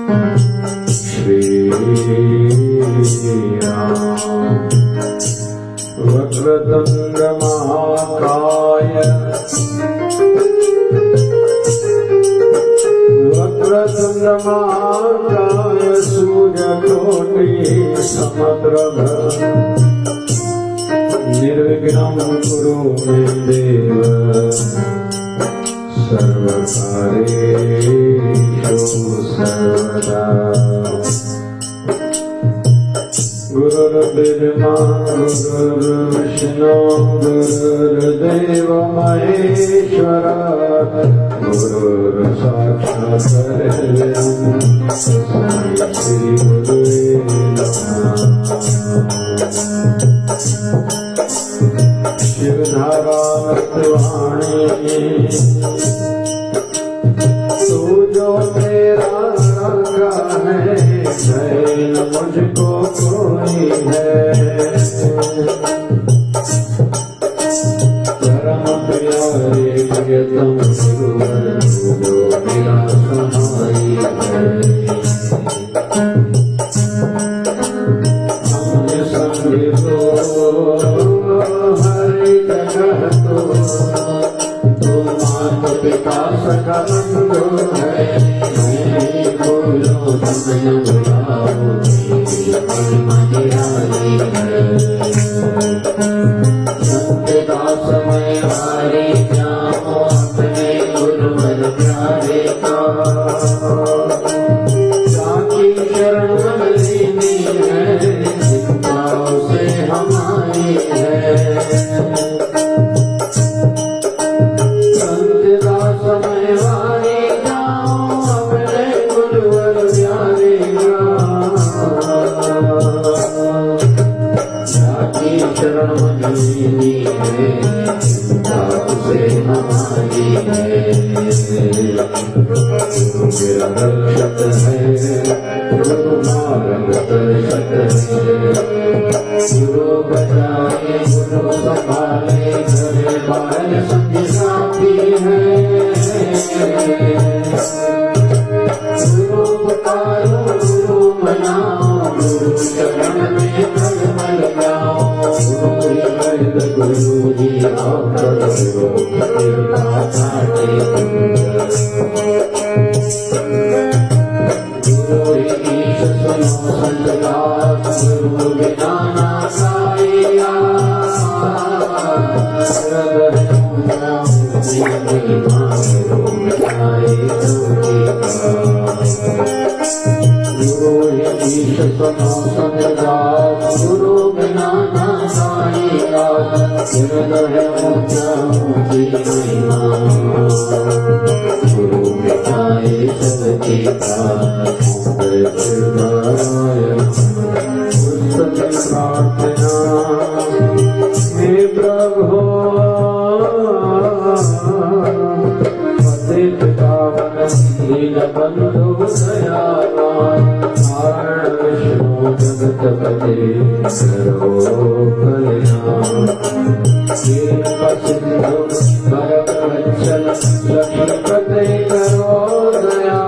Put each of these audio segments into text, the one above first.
श्री राम। वक्रतुंड महाकाय वक्रतुंड महाकाय सूर्यकोटि समप्रभ निर्विघ्नं कुरु मे देव सर्वकार्येषु सर्वदा। गुरुर्ब्रह्मा गुरुर्विष्णु गुरुर्देव महेश्वरा गुरुर्साक्षात् परब्रह्म श्री गुरुवे नमः। शिवधारामृतवाणी तू जो मेरा रंगा है न मुझको कोई है। परम प्यारे प्रियतम गुरुवर तू जो मेरा सहाई है। हमने संग तो हर जगह तो मात पिता सखा बंधु है। मैं बोलो समय बुलाओ सत्यदास मैं हारे जाओ अपने गुरुवर प्यारे का। जाकी शरण लेनी है चिंताओं से हमारी है। सत्यदास मैं हारे जाओ अपने गुरुवर प्यारे का। जाकी शरण लेनी है चिंताओं से हमारी है। गुरु मेरा रक्षक है गुरु मार्गदर्शक है। गुरु बचाए गुरु संभाले घरे बाहर संग साथी है। गुरु पुकारो गुरु मनाओ गुरु चरण में कलमल जाओ। गुरु गुरु जी आओ कृपा काटे गुरु ईश सुनो संतदास गुरु बिना ना साया। गुरु ईश सुनो संतदास गुरु बिना ना साया। हृदय मुझी महिमा गुरु मिटाए सबके प्रार्थना हे प्रभु पतित पावन दीन बंधु दयावान नारायण विष्णु जगतपते करो कल्याण। सिंधु भरतवत्सल लक्ष्मीपते करो दया।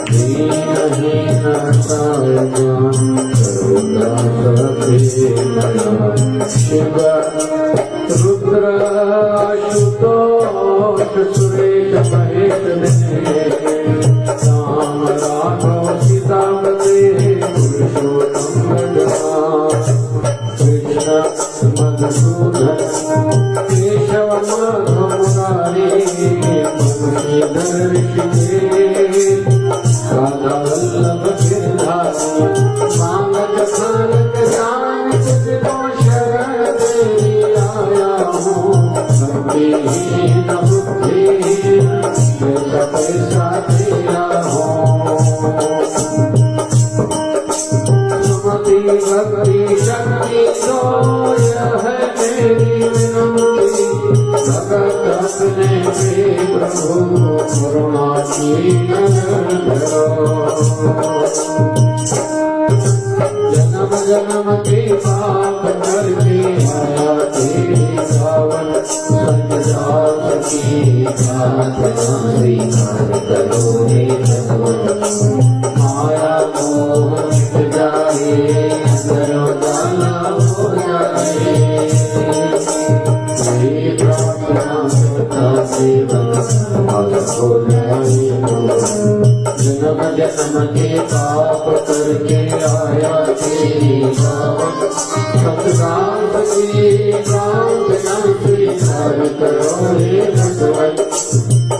दीनहीन सायमान करुणा प्रेमया। शिव रुद्र आशुतोष सुरेश महेश राम राघव सीतापते पुरुषोत्तम भगवान। कृष्ण मधुसूदन केशव माधव मुरारी मुरलीधर ऋषिकेश राधा वल्लभ गिरधारी। मांगत खानक जान तुझको शरण तेरी आया हूँ। भक्तिहीन बुद्धिहीन मैं पैसा तेरा हूँ। सुमति भक्ति शक्ति तो यह है मेरी विनम्ति। भगत अपने प्रभु करुणा की नजर धरो। जन्म जन्म के पाप करके आया तेरी सावन संजात की बात स्वीकार करो हे भगवान। जन्म जन्म के पाप करके आया तेरी गाँव सतदास की प्रार्थना स्वीकार करो हे भगवान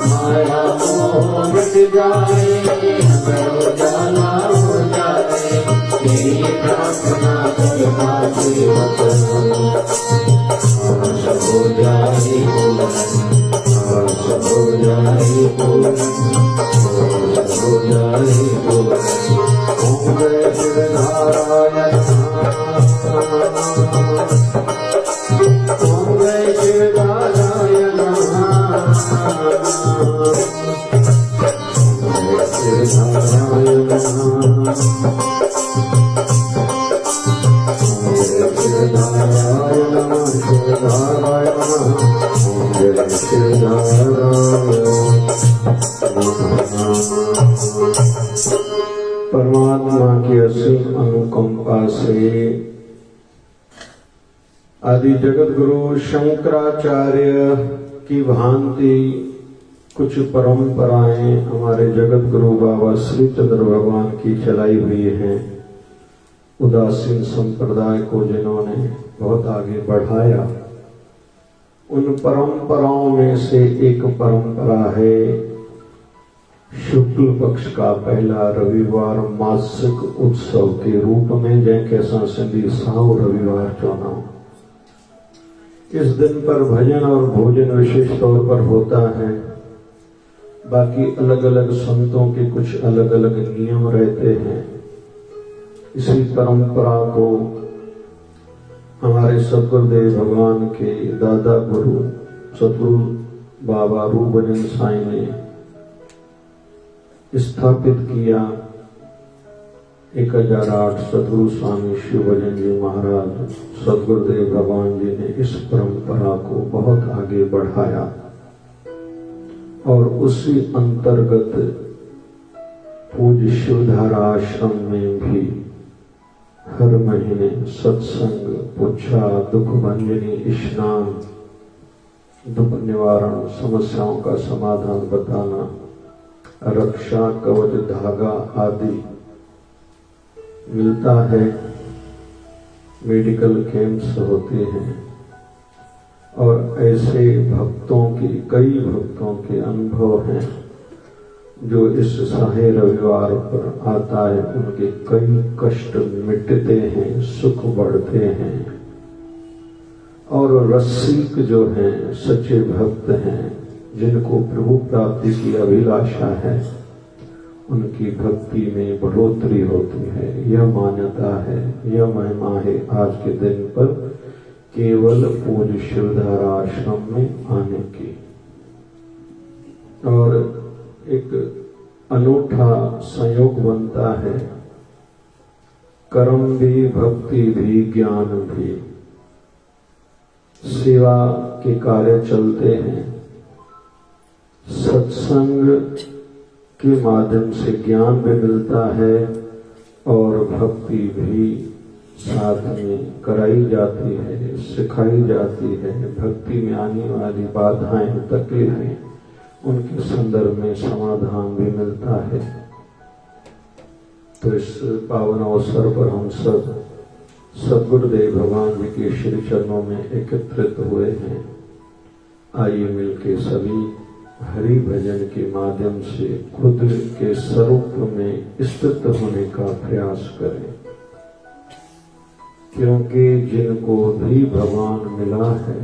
माया मोह मिट जाए करो जाला हो जाए तेरी प्रार्थना करना सेवक सब हो जाए सब हो जाए सब हो जाए ओम जय शिव नारायण ओम जय शिव नारायण परमात्मा की असीम अनुकंपा से आदि जगत गुरु शंकराचार्य की भांति कुछ परंपराएं हमारे जगत गुरु बाबा श्री चंद्र भगवान की चलाई हुई हैं। उदासीन संप्रदाय को जिन्होंने बहुत आगे बढ़ाया, उन परंपराओं में से एक परंपरा है शुक्ल पक्ष का पहला रविवार मासिक उत्सव के रूप में जैके संधि साव रविवार चौनाव। इस दिन पर भजन और भोजन विशेष तौर पर होता है। बाकी अलग अलग संतों के कुछ अलग अलग नियम रहते हैं। इसी परंपरा को हमारे सतगुरुदेव भगवान के दादा गुरु सतगुरु बाबा रूप भजन साई ने स्थापित किया। 1008 सतगुरु स्वामी शिव भजन जी महाराज सतगुरुदेव भगवान जी ने इस परंपरा को बहुत आगे बढ़ाया और उसी अंतर्गत पूज्य शिवधारा आश्रम में भी हर महीने सत्संग, पुच्छा, दुख भंजनी स्नान, दुख निवारण, समस्याओं का समाधान बताना, रक्षा कवच धागा आदि मिलता है। मेडिकल कैंप्स होते हैं और ऐसे भक्तों की कई भक्तों के अनुभव हैं जो इस साहे रविवार पर आता है। उनके कई कष्ट मिटते हैं, सुख बढ़ते हैं और रसिक जो हैं, सच्चे भक्त हैं, जिनको प्रभु प्राप्ति की अभिलाषा है, उनकी भक्ति में बढ़ोतरी होती है। यह मान्यता है, यह महिमा है आज के दिन पर केवल पूज्य शिवधारा आश्रम में आने की। और एक अनूठा संयोग बनता है, कर्म भी, भक्ति भी, ज्ञान भी, सेवा के कार्य चलते हैं। सत्संग के माध्यम से ज्ञान भी मिलता है और भक्ति भी साथ में कराई जाती है, सिखाई जाती है। भक्ति में आने वाली बाधाएं, तकलीफें, उनके संदर्भ में समाधान भी मिलता है। तो इस पावन अवसर पर हम सब सद्गुरुदेव भगवान जी के श्री चरणों में एकत्रित हुए हैं। आइए मिलके सभी हरि भजन के माध्यम से खुद के स्वरूप में स्थित होने का प्रयास करें, क्योंकि जिनको भी भगवान मिला है,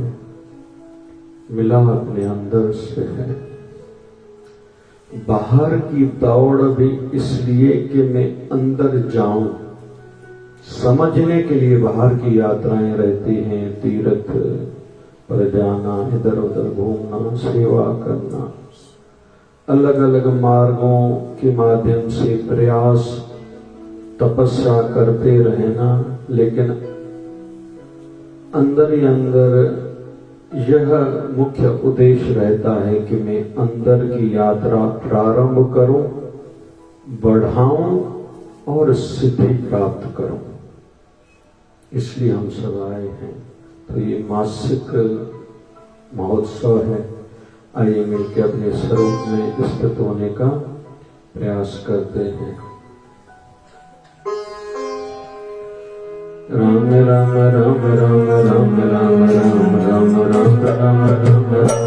मिला अपने अंदर से है। बाहर की दौड़ भी इसलिए कि मैं अंदर जाऊं, समझने के लिए बाहर की यात्राएं रहती हैं। तीर्थ पर जाना, इधर उधर घूमना, सेवा करना, अलग अलग मार्गों के माध्यम से प्रयास, तपस्या करते रहना। लेकिन अंदर ही अंदर यह मुख्य उद्देश्य रहता है कि मैं अंदर की यात्रा प्रारंभ करूं, बढ़ाऊं और सिद्धि प्राप्त करूं। इसलिए हम सब आए हैं। तो ये मासिक महोत्सव है। आइए मिलकर अपने स्वरूप में स्थित होने का प्रयास करते हैं। राम राम राम राम राम राम राम राम राम राम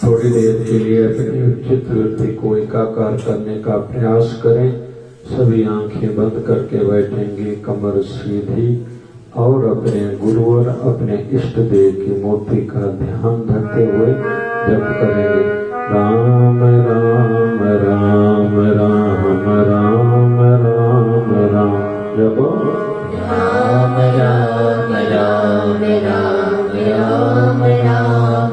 थोड़ी देर के लिए अपनी उचित वृत्ति को एकाकार करने का प्रयास करें। सभी आंखें बंद करके बैठेंगे, कमर सीधी, और अपने गुरुवर अपने इष्ट देव की मूर्ति का ध्यान धरते हुए जप करेंगे। राम राम राम राम राम राम राम जपो। राम राम राम राम राम राम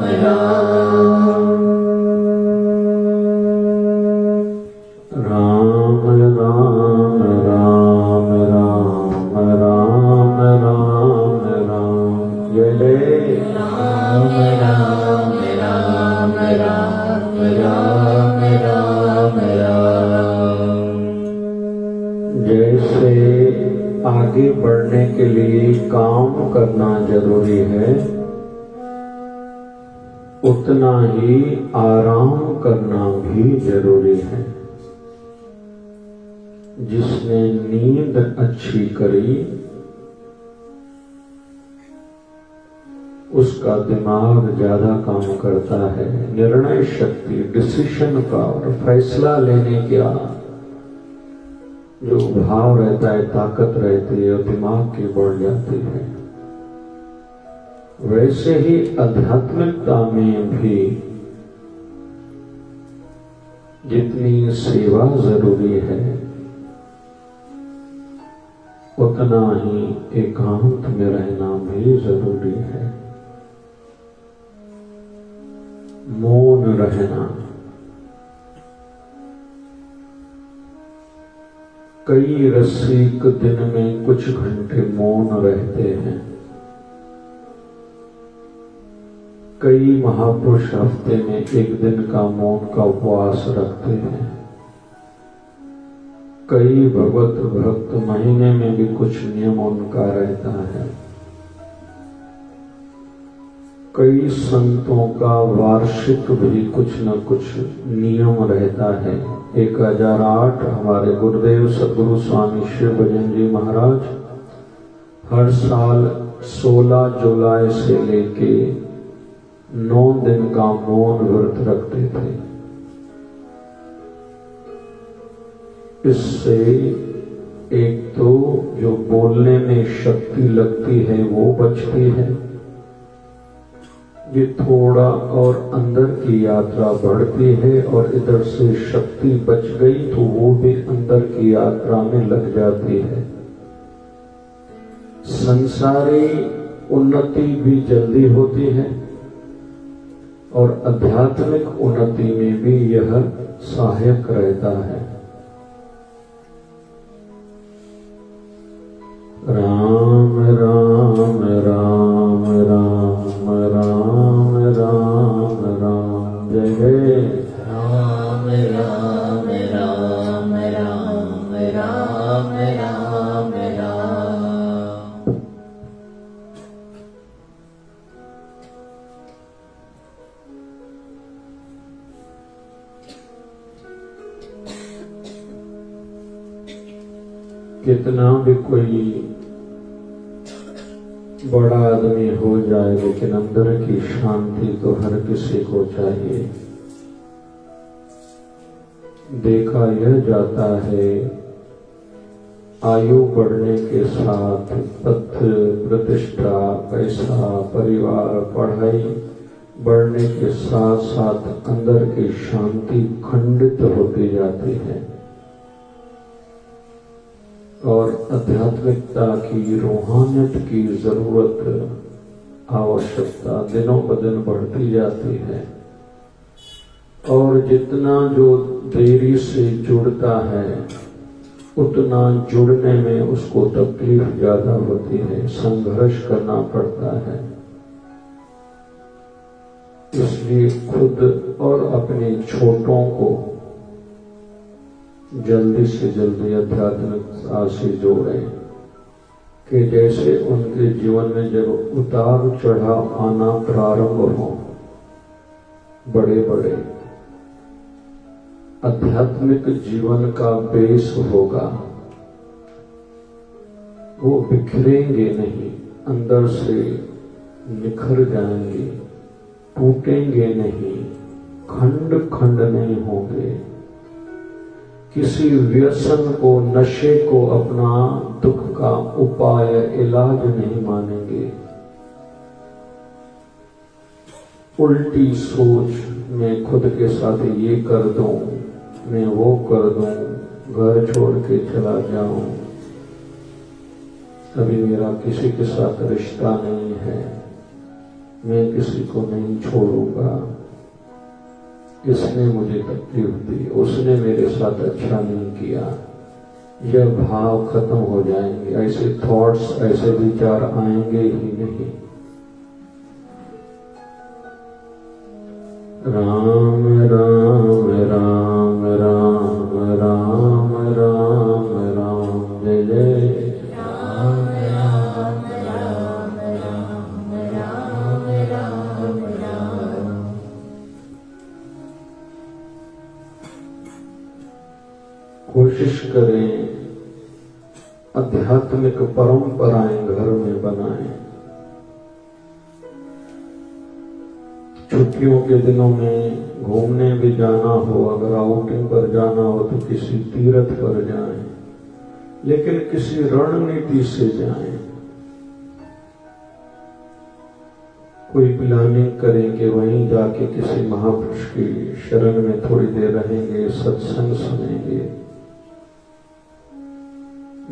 राम राम राम राम राम राम राम राम राम राम राम राम राम। जैसे आगे बढ़ने के लिए काम करना जरूरी है, उतना ही आराम करना भी जरूरी है। जिसने नींद अच्छी करी उसका दिमाग ज्यादा काम करता है। निर्णय शक्ति, डिसीजन पावर, फैसला लेने का जो भाव रहता है, ताकत रहती है, दिमाग की बढ़ जाती है। वैसे ही आध्यात्मिकता में भी जितनी सेवा जरूरी है, उतना ही एकांत में रहना भी जरूरी है। मौन रहना। कई रसिक दिन में कुछ घंटे मौन रहते हैं। कई महापुरुष हफ्ते में एक दिन का मौन का उपवास रखते हैं। कई भगवत भक्त महीने में भी कुछ नियम उनका रहता है। कई संतों का वार्षिक भी कुछ न कुछ नियम रहता है। 1008 हमारे गुरुदेव सद्गुरु स्वामी शिव भजन जी महाराज हर साल 16 जुलाई से लेके 9 दिन का मौन व्रत रखते थे। इससे एक तो जो बोलने में शक्ति लगती है वो बचती है। ये थोड़ा और अंदर की यात्रा बढ़ती है और इधर से शक्ति बच गई तो वो भी अंदर की यात्रा में लग जाती है। संसारी उन्नति भी जल्दी होती है और आध्यात्मिक उन्नति में भी यह सहायक रहता है। राम राम राम राम राम राम राम। जय जय राम राम राम राम राम राम राम। कितना भी कोई बड़ा आदमी हो जाए, लेकिन अंदर की शांति तो हर किसी को चाहिए। देखा यह जाता है आयु बढ़ने के साथ पद, प्रतिष्ठा, पैसा, परिवार, पढ़ाई बढ़ने के साथ साथ अंदर की शांति खंडित होती जाती है और आध्यात्मिकता की, रूहानियत की जरूरत, आवश्यकता दिनों ब दिन बढ़ती जाती है। और जितना जो देरी से जुड़ता है उतना जुड़ने में उसको तकलीफ ज्यादा होती है, संघर्ष करना पड़ता है। इसलिए खुद और अपने छोटों को जल्दी से जल्दी आध्यात्मिकता से जोड़ें कि जैसे उनके जीवन में जब उतार चढ़ाव आना प्रारंभ हो, बड़े बड़े आध्यात्मिक जीवन का बेस होगा, वो बिखरेंगे नहीं, अंदर से निखर जाएंगे, टूटेंगे नहीं, खंड खंड नहीं होंगे। किसी व्यसन को, नशे को अपना दुख का उपाय, इलाज नहीं मानेंगे। उल्टी सोच में खुद के साथ ये कर दूं, मैं वो कर दूं, घर छोड़ के चला जाऊं, अभी मेरा किसी के साथ रिश्ता नहीं है, मैं किसी को नहीं छोड़ूंगा, इसने मुझे तकलीफ दी, उसने मेरे साथ अच्छा नहीं किया, यह भाव खत्म हो जाएंगे। ऐसे थॉट्स, ऐसे विचार आएंगे ही नहीं। राम राम राम राम राम राम राम जय जय राम राम राम राम राम राम राम। कोशिश करें आध्यात्मिक परंपराएं घर में बनाएं। छुट्टियों के दिनों में घूमने भी जाना हो, अगर आउटिंग पर जाना हो तो किसी तीर्थ पर जाएं, लेकिन किसी रणनीति से जाएं। कोई प्लानिंग करें कि वहीं जाके किसी महापुरुष की शरण में थोड़ी देर रहेंगे, सत्संग सुनेंगे,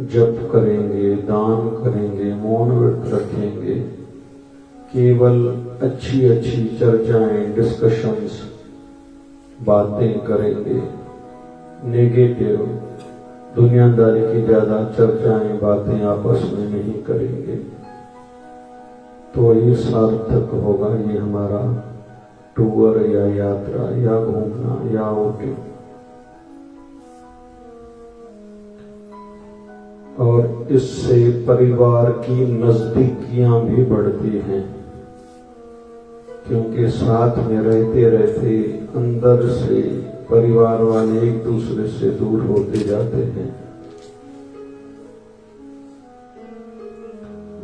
जप करेंगे, दान करेंगे, मौन व्रत रखेंगे, केवल अच्छी अच्छी चर्चाएं, डिस्कशंस, बातें करेंगे। नेगेटिव दुनियादारी की ज्यादा चर्चाएं, बातें आपस में नहीं करेंगे, तो ये सार्थक होगा ये हमारा टूर या यात्रा या घूमना या आउटिंग। और इससे परिवार की नजदीकियां भी बढ़ती हैं, क्योंकि साथ में रहते रहते अंदर से परिवार वाले एक दूसरे से दूर होते जाते हैं।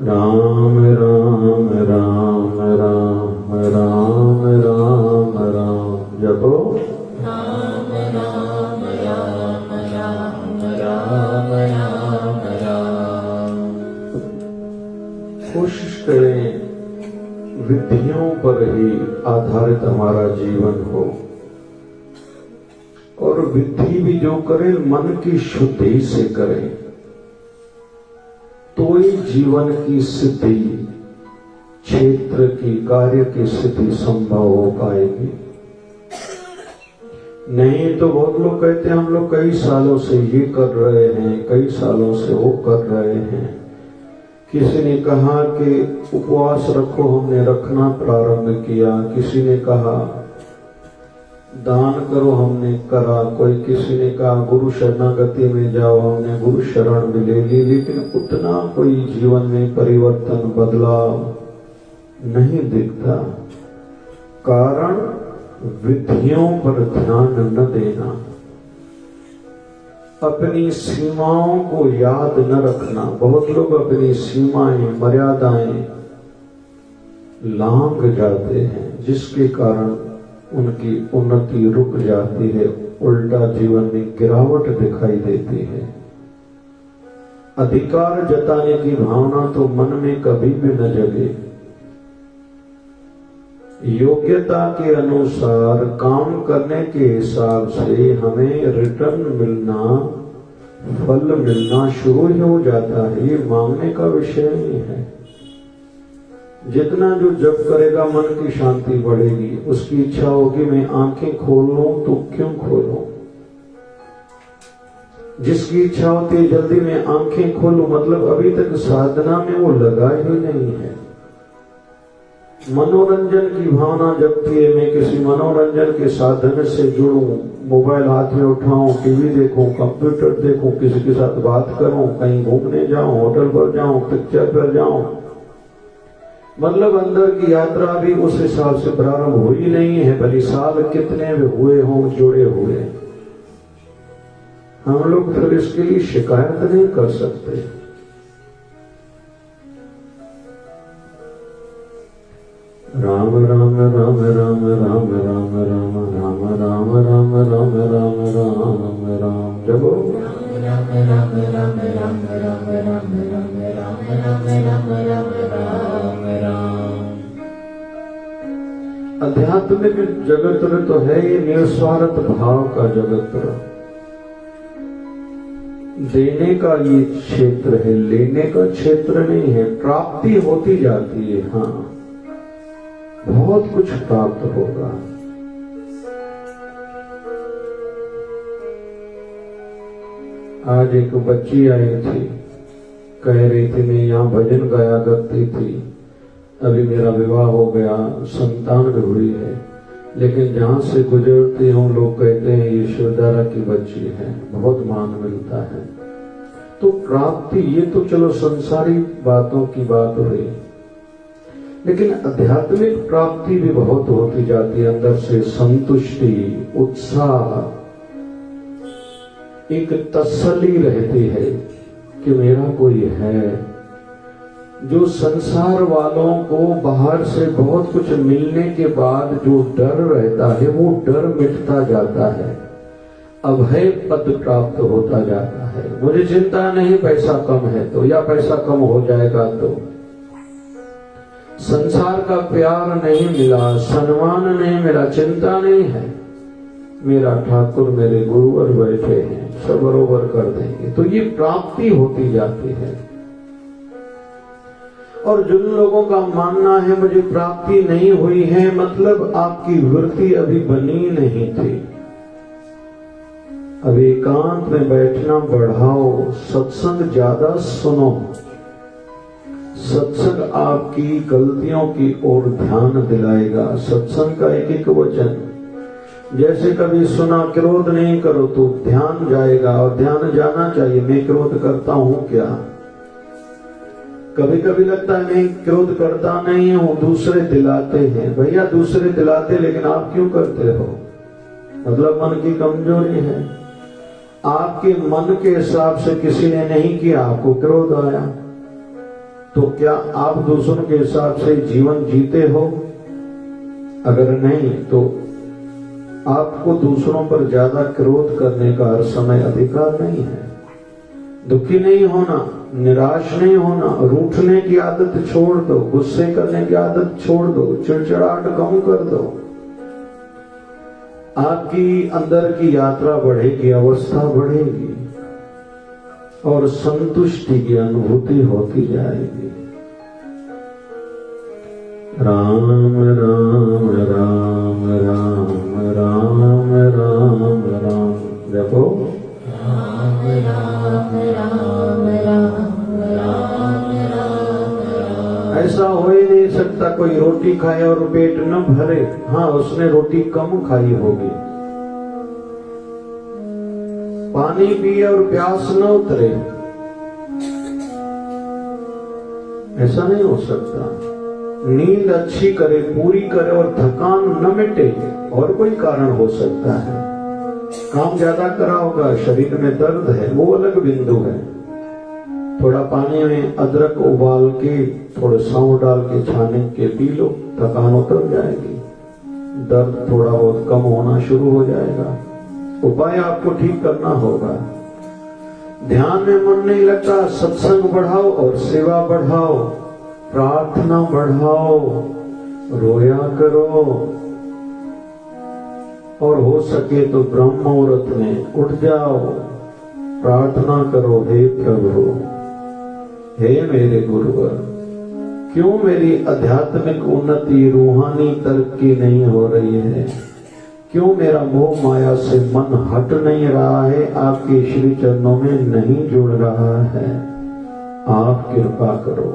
राम राम राम राम राम राम राम जपो राम राम राम राम राम राम राम। कोशिश करें विधियों पर ही आधारित हमारा जीवन हो, और विधि भी जो करें मन की शुद्धि से करें, तो ही जीवन की सिद्धि, क्षेत्र की, कार्य की सिद्धि संभव हो पाएगी। नहीं तो बहुत लोग कहते हैं हम लोग कई सालों से ये कर रहे हैं, कई सालों से वो कर रहे हैं। किसी ने कहा कि उपवास रखो, हमने रखना प्रारंभ किया। किसी ने कहा दान करो, हमने करा। कोई किसी ने कहा गुरु शरणागति में जाओ, हमने गुरु शरण भी ले ली, लेकिन उतना कोई जीवन में परिवर्तन, बदलाव नहीं दिखता। कारण विधियों पर ध्यान न देना, अपनी सीमाओं को याद न रखना। बहुत लोग अपनी सीमाएं, मर्यादाएं लांघ जाते हैं, जिसके कारण उनकी उन्नति रुक जाती है, उल्टा जीवन में गिरावट दिखाई देती है। अधिकार जताने की भावना तो मन में कभी भी न जगे। योग्यता के अनुसार काम करने के हिसाब से हमें रिटर्न मिलना, फल मिलना शुरू ही हो जाता है। ये मांगने का विषय नहीं है। जितना जो जप करेगा मन की शांति बढ़ेगी। उसकी इच्छा होगी मैं आंखें खोल लूं तो क्यों खोलूं। जिसकी इच्छा होती है जल्दी मैं आंखें खोलूं, मतलब अभी तक साधना में वो लगा ही नहीं है। मनोरंजन की भावना जगती है, मैं किसी मनोरंजन के साधन से जुड़ूं, मोबाइल हाथ में उठाऊं, टीवी देखूं, कंप्यूटर देखूं, किसी के साथ बात करूं, कहीं घूमने जाऊं, होटल पर जाऊं, पिक्चर पर जाऊं, मतलब अंदर की यात्रा भी उस हिसाब से प्रारंभ हुई नहीं है। भले साल कितने भी हुए हों जुड़े हुए, हम लोग फिर इसके लिए शिकायत नहीं कर सकते। राम राम राम राम राम राम राम राम राम राम राम राम राम राम जपो राम राम राम राम राम राम राम राम राम राम राम राम राम। आध्यात्मिक जगत तो है ये निस्वार्थ भाव का जगत। देने का ये क्षेत्र है, लेने का क्षेत्र नहीं है। प्राप्ति होती जाती है, हाँ बहुत कुछ प्राप्त होगा। आज एक बच्ची आई थी, कह रही थी मैं यहाँ भजन गाया करती थी, अभी मेरा विवाह हो गया, संतान भी हुई है, लेकिन जहां से गुजरती हूँ लोग कहते हैं ये शिवदारा की बच्ची है, बहुत मान मिलता है। तो प्राप्ति ये तो चलो संसारी बातों की बात हुई, लेकिन आध्यात्मिक प्राप्ति भी बहुत होती जाती है। अंदर से संतुष्टि, उत्साह, एक तसल्ली रहती है कि मेरा कोई है। जो संसार वालों को बाहर से बहुत कुछ मिलने के बाद जो डर रहता है वो डर मिटता जाता है, अभय पद प्राप्त होता जाता है। मुझे चिंता नहीं पैसा कम है तो, या पैसा कम हो जाएगा तो, संसार का प्यार नहीं मिला, सम्मान नहीं मिला, चिंता नहीं है, मेरा ठाकुर मेरे गुरुवर बैठे हैं, सब बरोबर कर देंगे। तो ये प्राप्ति होती जाती है। और जिन लोगों का मानना है मुझे प्राप्ति नहीं हुई है, मतलब आपकी वृत्ति अभी बनी नहीं थी। अब एकांत में बैठना बढ़ाओ, सत्संग ज्यादा सुनो। सत्संग आपकी गलतियों की ओर ध्यान दिलाएगा। सत्संग का एक एक वचन, जैसे कभी सुना क्रोध नहीं करो तो ध्यान जाएगा, और ध्यान जाना चाहिए मैं क्रोध करता हूं क्या। कभी कभी लगता है मैं क्रोध करता नहीं हूं, दूसरे दिलाते हैं। भैया दूसरे दिलाते, लेकिन आप क्यों करते हो? मतलब मन की कमजोरी है। आपके मन के हिसाब से किसी ने नहीं किया, आपको क्रोध आया, तो क्या आप दूसरों के हिसाब से जीवन जीते हो? अगर नहीं तो आपको दूसरों पर ज्यादा क्रोध करने का हर समय अधिकार नहीं है। दुखी नहीं होना, निराश नहीं होना, रूठने की आदत छोड़ दो, गुस्से करने की आदत छोड़ दो, चिड़चिड़ाहट कम कर दो। आपकी अंदर की यात्रा बढ़ेगी, अवस्था बढ़ेगी और संतुष्टि की अनुभूति होती जाएगी। राम राम राम राम राम राम राम जपो। राम राम राम राम राम राम। ऐसा हो ही नहीं सकता कोई रोटी खाए और पेट न भरे। हाँ, उसने रोटी कम खाई होगी। पानी पिए और प्यास न उतरे, ऐसा नहीं हो सकता। नींद अच्छी करे, पूरी करे और थकान न मिटे, और कोई कारण हो सकता है। काम ज्यादा करा होगा, शरीर में दर्द है, वो अलग बिंदु है। थोड़ा पानी में अदरक उबाल के, थोड़ा सौंफ डाल के छाने के पी लो, थकान उतर जाएगी, दर्द थोड़ा बहुत कम होना शुरू हो जाएगा। उपाय आपको ठीक करना होगा। ध्यान में मन नहीं लगता, सत्संग बढ़ाओ और सेवा बढ़ाओ, प्रार्थना बढ़ाओ, रोया करो, और हो सके तो ब्रह्म मुहूर्त में उठ जाओ, प्रार्थना करो, हे प्रभु, हे मेरे गुरुवर, क्यों मेरी आध्यात्मिक उन्नति, रूहानी तरक्की नहीं हो रही है? क्यों मेरा मोह माया से मन हट नहीं रहा है, आपके श्री चरणों में नहीं जुड़ रहा है? आप कृपा करो।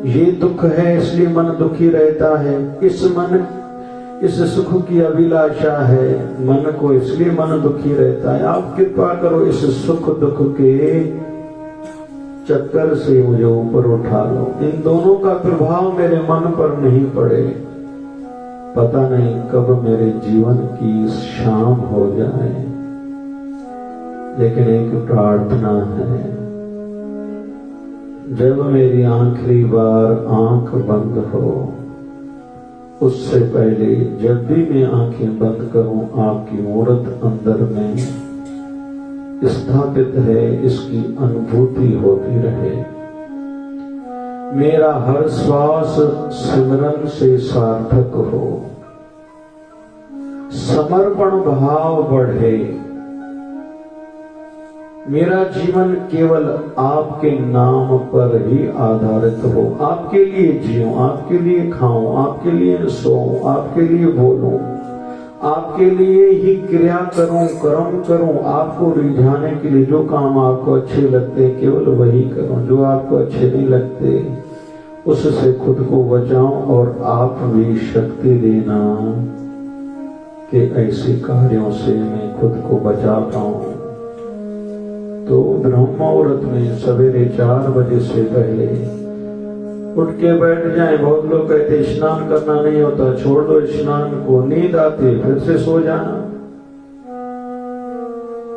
ये दुख है इसलिए मन दुखी रहता है, इस सुख की अभिलाषा है मन को, इसलिए मन दुखी रहता है। आप कृपा करो, इस सुख दुख के चक्कर से मुझे ऊपर उठा लो। इन दोनों का प्रभाव मेरे मन पर नहीं पड़े। पता नहीं कब मेरे जीवन की शाम हो जाए, लेकिन एक प्रार्थना है, जब मेरी आखिरी बार आंख बंद हो, उससे पहले जब भी मैं आंखें बंद करूं, आपकी मूर्त अंदर में स्थापित है, इसकी अनुभूति होती रहे। मेरा हर श्वास सिमरन से सार्थक हो, समर्पण भाव बढ़े, मेरा जीवन केवल आपके नाम पर ही आधारित हो। आपके लिए जीऊं, आपके लिए खाऊं, आपके लिए सोऊं, आपके लिए बोलूं, आपके लिए ही क्रिया करूं, कर्म करूं, आपको रिझाने के लिए। जो काम आपको अच्छे लगते केवल वही करूं, जो आपको अच्छे नहीं लगते उससे खुद को बचाऊं और आप भी शक्ति देना कि ऐसे कार्यों से मैं खुद को बचा पाऊं। तो ब्रह्म मुहूर्त में सवेरे 4 बजे से पहले उठ के बैठ जाए। बहुत लोग कहते स्नान करना नहीं होता, छोड़ दो स्नान को, नींद आती फिर से सो जाना।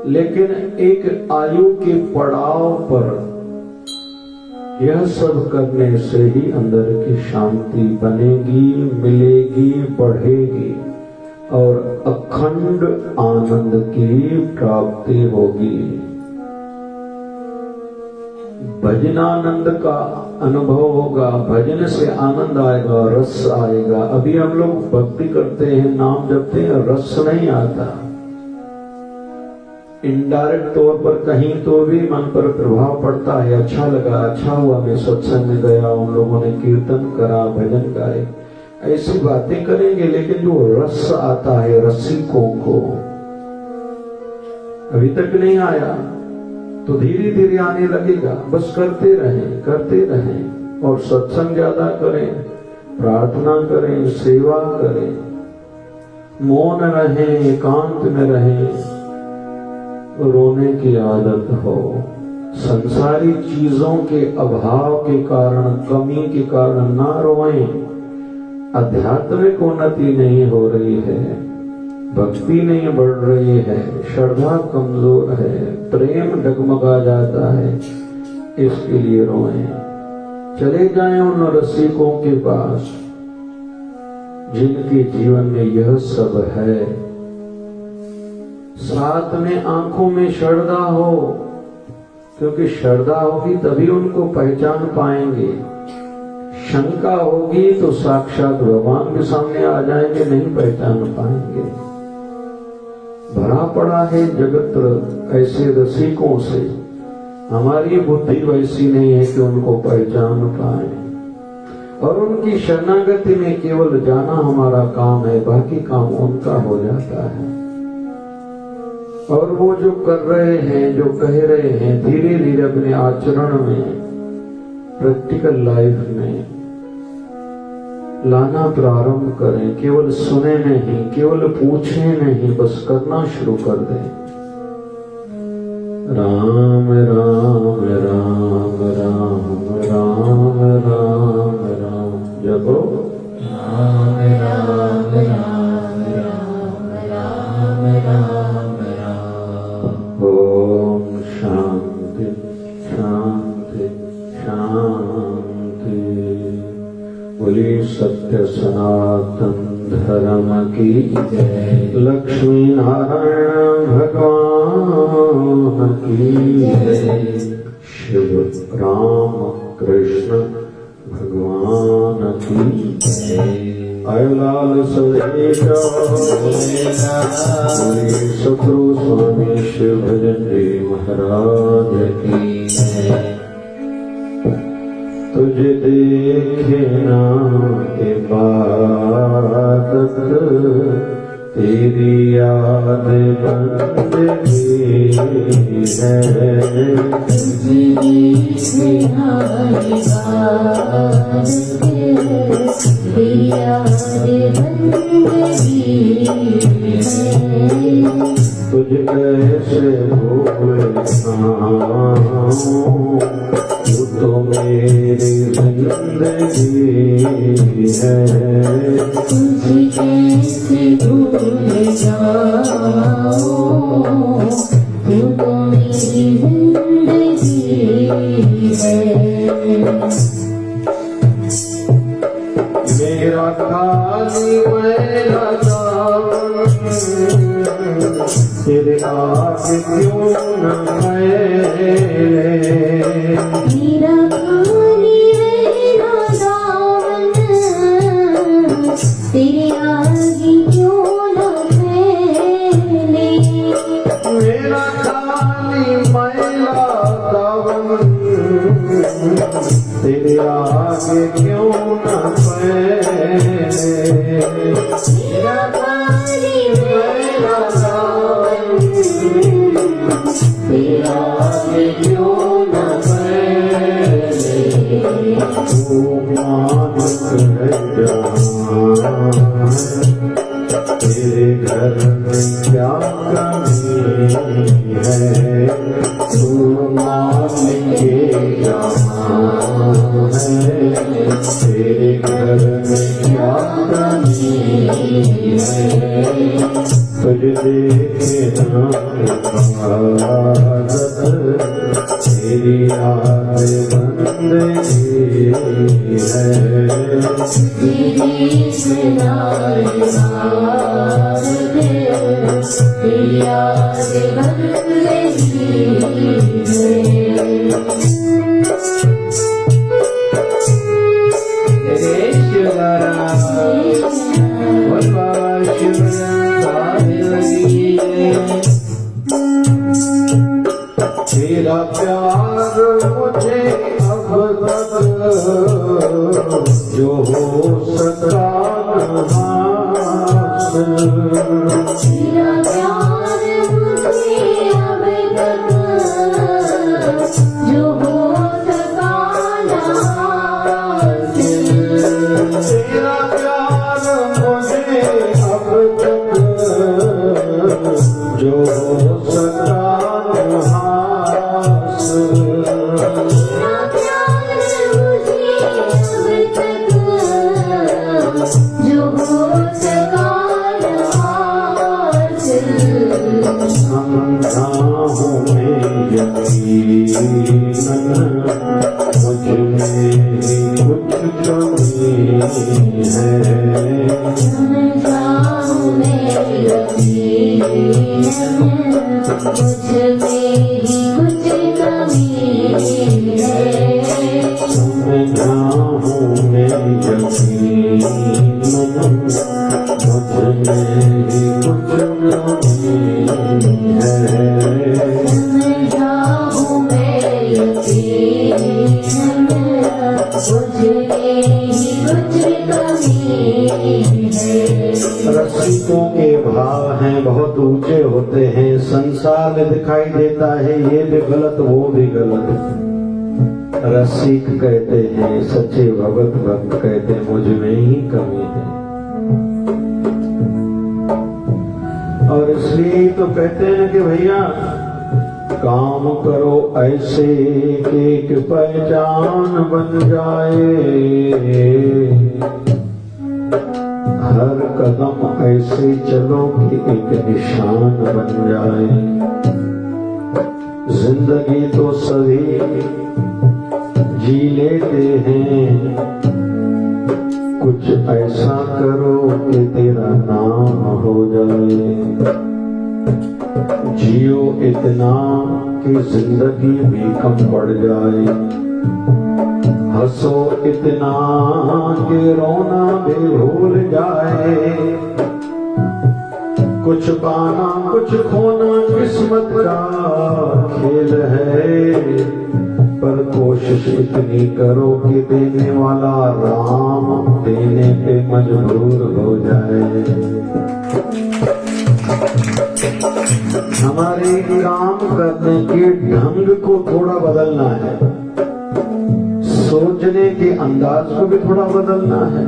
लेकिन एक आयु के पड़ाव पर यह सब करने से ही अंदर की शांति बनेगी, मिलेगी, बढ़ेगी और अखंड आनंद की प्राप्ति होगी। भजनानंद का अनुभव होगा, भजन से आनंद आएगा, रस आएगा। अभी हम लोग भक्ति करते हैं, नाम जपते हैं, रस नहीं आता। इनडायरेक्ट तौर पर कहीं तो भी मन पर प्रभाव पड़ता है, अच्छा लगा, अच्छा हुआ, मैं सत्संग में गया, उन लोगों ने कीर्तन करा, भजन गाए, ऐसी बातें करेंगे। लेकिन जो रस आता है रसिकों को, अभी तक नहीं आया तो धीरे धीरे आने लगेगा। बस करते रहें और सत्संग ज्यादा करें, प्रार्थना करें, सेवा करें, मौन रहें, एकांत में रहें। रोने की आदत हो, संसारी चीजों के अभाव के कारण, कमी के कारण ना रोएं। आध्यात्मिक उन्नति नहीं हो रही है, भक्ति नहीं बढ़ रही है, श्रद्धा कमजोर है, प्रेम डगमगा जाता है, इसके लिए रोएं। चले जाएं उन रसिकों के पास जिनके जीवन में यह सब है। साथ में आंखों में श्रद्धा हो, क्योंकि श्रद्धा होगी तभी उनको पहचान पाएंगे। शंका होगी तो साक्षात भगवान के सामने आ जाएंगे, नहीं पहचान पाएंगे। भरा पड़ा है जगत ऐसे रसिकों से, हमारी बुद्धि वैसी नहीं है कि उनको पहचान पाए। और उनकी शरणागति में केवल जाना हमारा काम है, बाकी काम उनका हो जाता है। और वो जो कर रहे हैं, जो कह रहे हैं, धीरे धीरे अपने आचरण में, प्रैक्टिकल लाइफ में लाना प्रारंभ करें। केवल सुने नहीं, केवल पूछे नहीं, बस करना शुरू कर दें। राम राम राम राम राम राम राम जपो। राम राम राम राम राम राम राम। ओम शांति शांति शांति। बोली सत्य सनातन धर्म की जय। लक्ष्मी नारायण भगवान की जय। शिव राम कृष्ण भगवान की जय। अयलाल सवेरा सतगुरु स्वामी शिव भजन जी महाराज की जय। तुझे देखे ना इबादत, तेरी याद बंदगी है। तुझे देखे ना इबादत, तेरी याद बंदगी है। तुझ कैसे भूल पाऊं, तू तो मेरी जिंदगी है। तुझे कैसे भूल जाऊं, तू तो मेरी जिंदगी है। मेरा खाली मेरा दामन तेरे आगे क्यों न फैले। मेरा खाली मेरा दामन तेरे आगे क्यों न फैले। मेरा खाली मेरा दामन तेरे आगे क्यों न फैले। मेरा खाली मेरा दामन तेरे आगे क्यों न फैले। कमी है। तुझ देखे भारत तेरी याद बंदगी है। तेरी सुनाई तेरी याद बंदगी है। तेरा प्यार मुझे अब तक जो हो सका हासिल। तेरा प्यार मुझे अब तक जो हो सका हासिल। तेरा प्यार मुझे अब तक जो हो सका रसिकों के भाव हैं बहुत ऊंचे होते हैं। संसार में दिखाई देता है ये भी गलत वो भी गलत। रसिक कहते हैं सच्चे भगत भक्त कहते हैं मुझ में ही कमी है। और इसलिए तो कहते हैं कि भैया काम करो ऐसे कि एक पहचान बन जाए। हर कदम ऐसे चलो कि एक निशान बन जाए। जिंदगी तो सभी जी लेते हैं, कुछ ऐसा करो कि तेरा नाम हो जाए। जियो इतना कि जिंदगी भी कम पड़ जाए। हंसो इतना कि रोना भी भूल जाए। कुछ पाना कुछ खोना किस्मत का खेल है, पर कोशिश इतनी करो कि देने वाला राम देने पे मजबूर हो जाए। हमारे काम करने के ढंग को थोड़ा बदलना है, सोचने के अंदाज को भी थोड़ा बदलना है।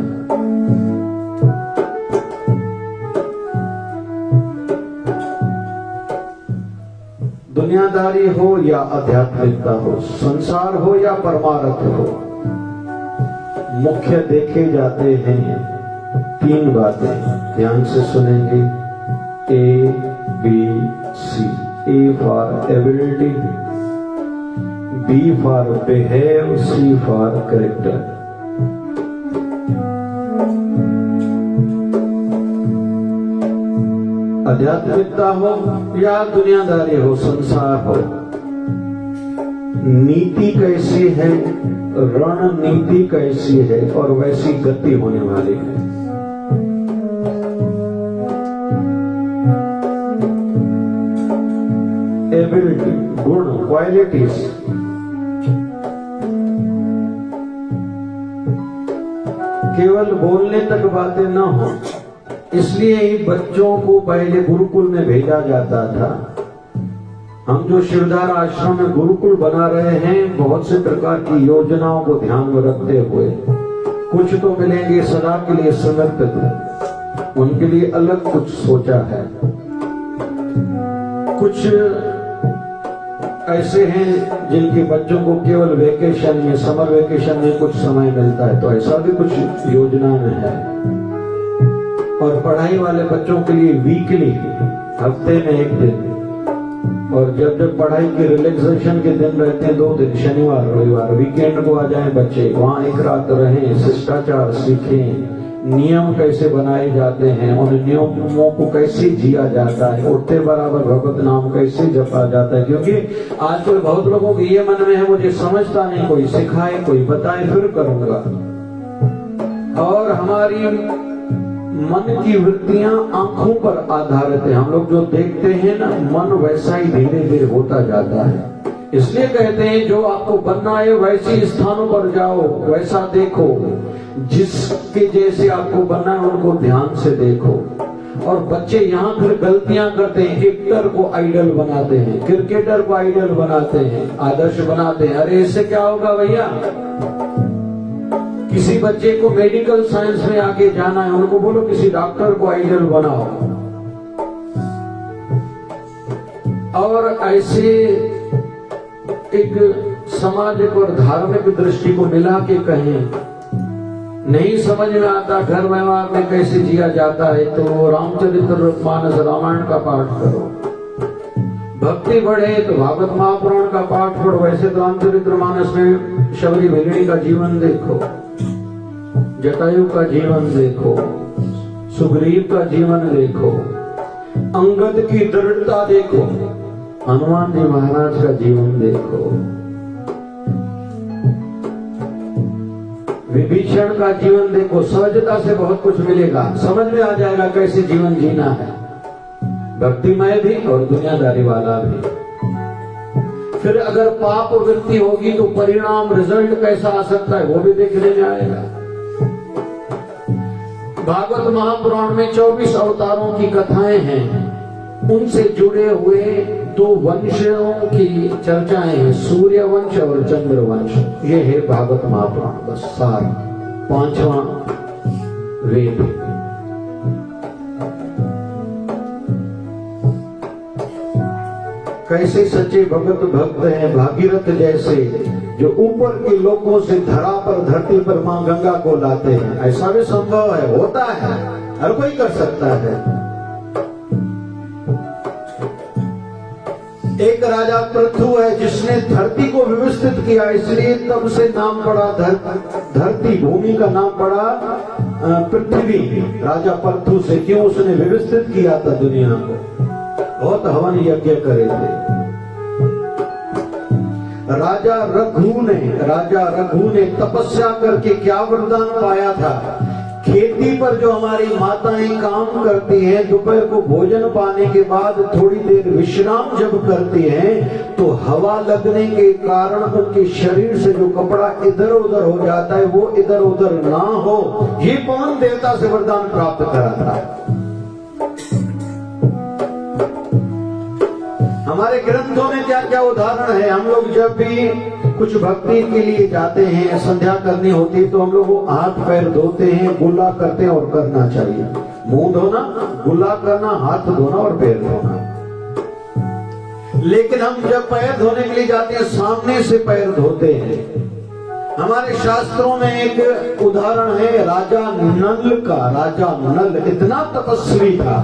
दुनियादारी हो या आध्यात्मिकता हो, संसार हो या परमार्थ हो, मुख्य देखे जाते हैं तीन बातें। ध्यान से सुनेंगे। ABC। A for ability, B for behave, C for character। आध्यात्मिकता हो या दुनियादारी हो, संसार हो, नीति कैसी है, रणनीति कैसी है और वैसी गति होने वाली है। एबिलिटी, गुण, क्वालिटीज, केवल बोलने तक बातें न हो। इसलिए ही बच्चों को पहले गुरुकुल में भेजा जाता था। हम जो शिवधार आश्रम में गुरुकुल बना रहे हैं, बहुत से प्रकार की योजनाओं को ध्यान में रखते हुए, कुछ तो मिलेंगे सदा के लिए समर्पित, उनके लिए अलग कुछ सोचा है। कुछ ऐसे हैं जिनके बच्चों को केवल वेकेशन में, समर वेकेशन में कुछ समय मिलता है, तो ऐसा भी कुछ योजना में है। पढ़ाई वाले बच्चों के लिए वीकली, हफ्ते में एक दिन, और जब जब पढ़ाई के रिलैक्सेशन के दिन रहते हैं 2 दिन, शनिवार रविवार, वीकेंड को आ जाएं बच्चे, वहां एक रात रहें, शिष्टाचार सीखें, नियम कैसे बनाए जाते हैं, उन नियमों को कैसे जिया जाता है, उठते बराबर भगवत नाम कैसे जपा जाता है। क्योंकि आजकल बहुत लोगों के ये मन में है मुझे समझता नहीं, कोई सिखाए कोई बताए फिर करूंगा। और हमारी मन की वृत्तियां आंखों पर आधारित है, हम लोग जो देखते हैं ना, मन वैसा ही धीरे धीरे होता जाता है। इसलिए कहते हैं जो आपको बनना है वैसे स्थानों पर जाओ, वैसा देखो, जिसके जैसे आपको बनना है उनको ध्यान से देखो। और बच्चे यहाँ फिर गलतियां करते हैं, एक्टर को आइडल बनाते हैं, क्रिकेटर को आइडल बनाते हैं, आदर्श बनाते हैं। अरे इससे क्या होगा भैया? किसी बच्चे को मेडिकल साइंस में आगे जाना है, उनको बोलो किसी डॉक्टर को आइडल बनाओ। और ऐसे एक सामाजिक और धार्मिक दृष्टि को मिला के कहें, नहीं समझ में आता घर व्यवहार में कैसे जिया जाता है, तो रामचरितमानस रामायण का पाठ करो। भक्ति बढ़े तो भागवत महापुराण का पाठ पढ़ो। वैसे तो रामचरितमानस में शबरी भेलड़ी का जीवन देखो, जटायु का जीवन देखो, सुग्रीव का जीवन देखो, अंगद की दृढ़ता देखो, हनुमान जी महाराज का जीवन देखो, विभीषण का जीवन देखो। सहजता से बहुत कुछ मिलेगा, समझ में आ जाएगा कैसे जीवन जीना है, भक्तिमय भी और दुनियादारी वाला भी। फिर अगर पाप वृत्ति होगी तो परिणाम रिजल्ट कैसा आ सकता है वो भी देखने में आएगा। भागवत महापुराण में 24 अवतारों की कथाएं हैं, उनसे जुड़े हुए 2 वंशों की चर्चाएं हैं, सूर्य वंश और चंद्र वंश। ये है भागवत महापुराण, बस सार 5वां वेद। कैसे सच्चे भक्त हैं भागीरथ जैसे, जो ऊपर के लोगों से धरा पर धरती पर मां गंगा को लाते हैं। ऐसा भी संभव है, होता है, हर कोई कर सकता है। एक राजा पृथु है जिसने धरती को व्यवस्थित किया, इसलिए तब से नाम पड़ा धरती, भूमि का नाम पड़ा पृथ्वी, राजा पृथु से। क्यों? उसने व्यवस्थित किया था दुनिया को, बहुत हवन यज्ञ करे थे। राजा रघु ने तपस्या करके क्या वरदान पाया था? खेती पर जो हमारी माताएं काम करती हैं, दोपहर को भोजन पाने के बाद थोड़ी देर विश्राम जब करती हैं, तो हवा लगने के कारण उनके शरीर से जो कपड़ा इधर उधर हो जाता है वो इधर उधर ना हो, ये पवन देवता से वरदान प्राप्त करा था। हमारे ग्रंथों में क्या क्या उदाहरण है। हम लोग जब भी कुछ भक्ति के लिए जाते हैं, संध्या करनी होती है, तो हम लोग वो हाथ पैर धोते हैं, गुल्ला करते हैं, और करना चाहिए। मुंह धोना, गुल्ला करना, हाथ धोना और पैर धोना। लेकिन हम जब पैर धोने के लिए जाते हैं, सामने से पैर धोते हैं। हमारे शास्त्रों में एक उदाहरण है राजा नल का। राजा नल इतना तपस्वी था,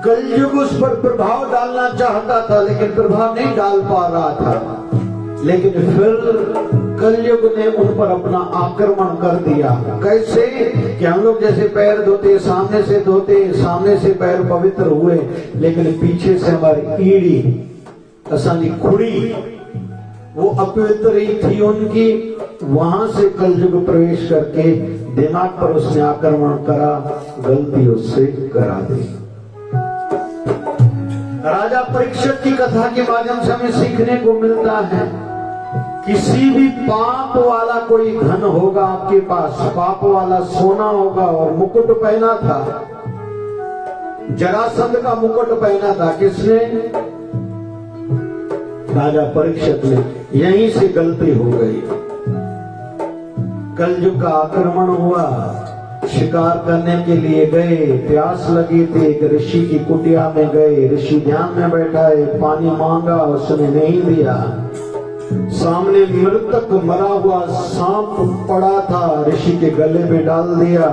कलयुग उस पर प्रभाव डालना चाहता था, लेकिन प्रभाव नहीं डाल पा रहा था। लेकिन फिर कलयुग ने उन पर अपना आक्रमण कर दिया। कैसे? कि हम लोग जैसे पैर धोते, सामने से धोते, सामने से पैर पवित्र हुए, लेकिन पीछे से हमारी ईड़ी, असानी खुड़ी, वो अपवित्र ही थी उनकी। वहां से कलयुग प्रवेश करके दिमाग पर उसने आक्रमण करा, गलती उससे करा दी। राजा परीक्षित की कथा के माध्यम से हमें सीखने को मिलता है, किसी भी पाप वाला कोई धन होगा आपके पास, पाप वाला सोना होगा, और मुकुट पहना था, जरासंध का मुकुट पहना था। किसने? राजा परीक्षित ने। यहीं से गलती हो गई, कलयुग का आक्रमण हुआ। शिकार करने के लिए गए, प्यास लगी थी, एक ऋषि की कुटिया में गए, ऋषि ध्यान में बैठा है, पानी मांगा, उसने नहीं दिया। सामने मृतक मरा हुआ सांप पड़ा था, ऋषि के गले में डाल दिया।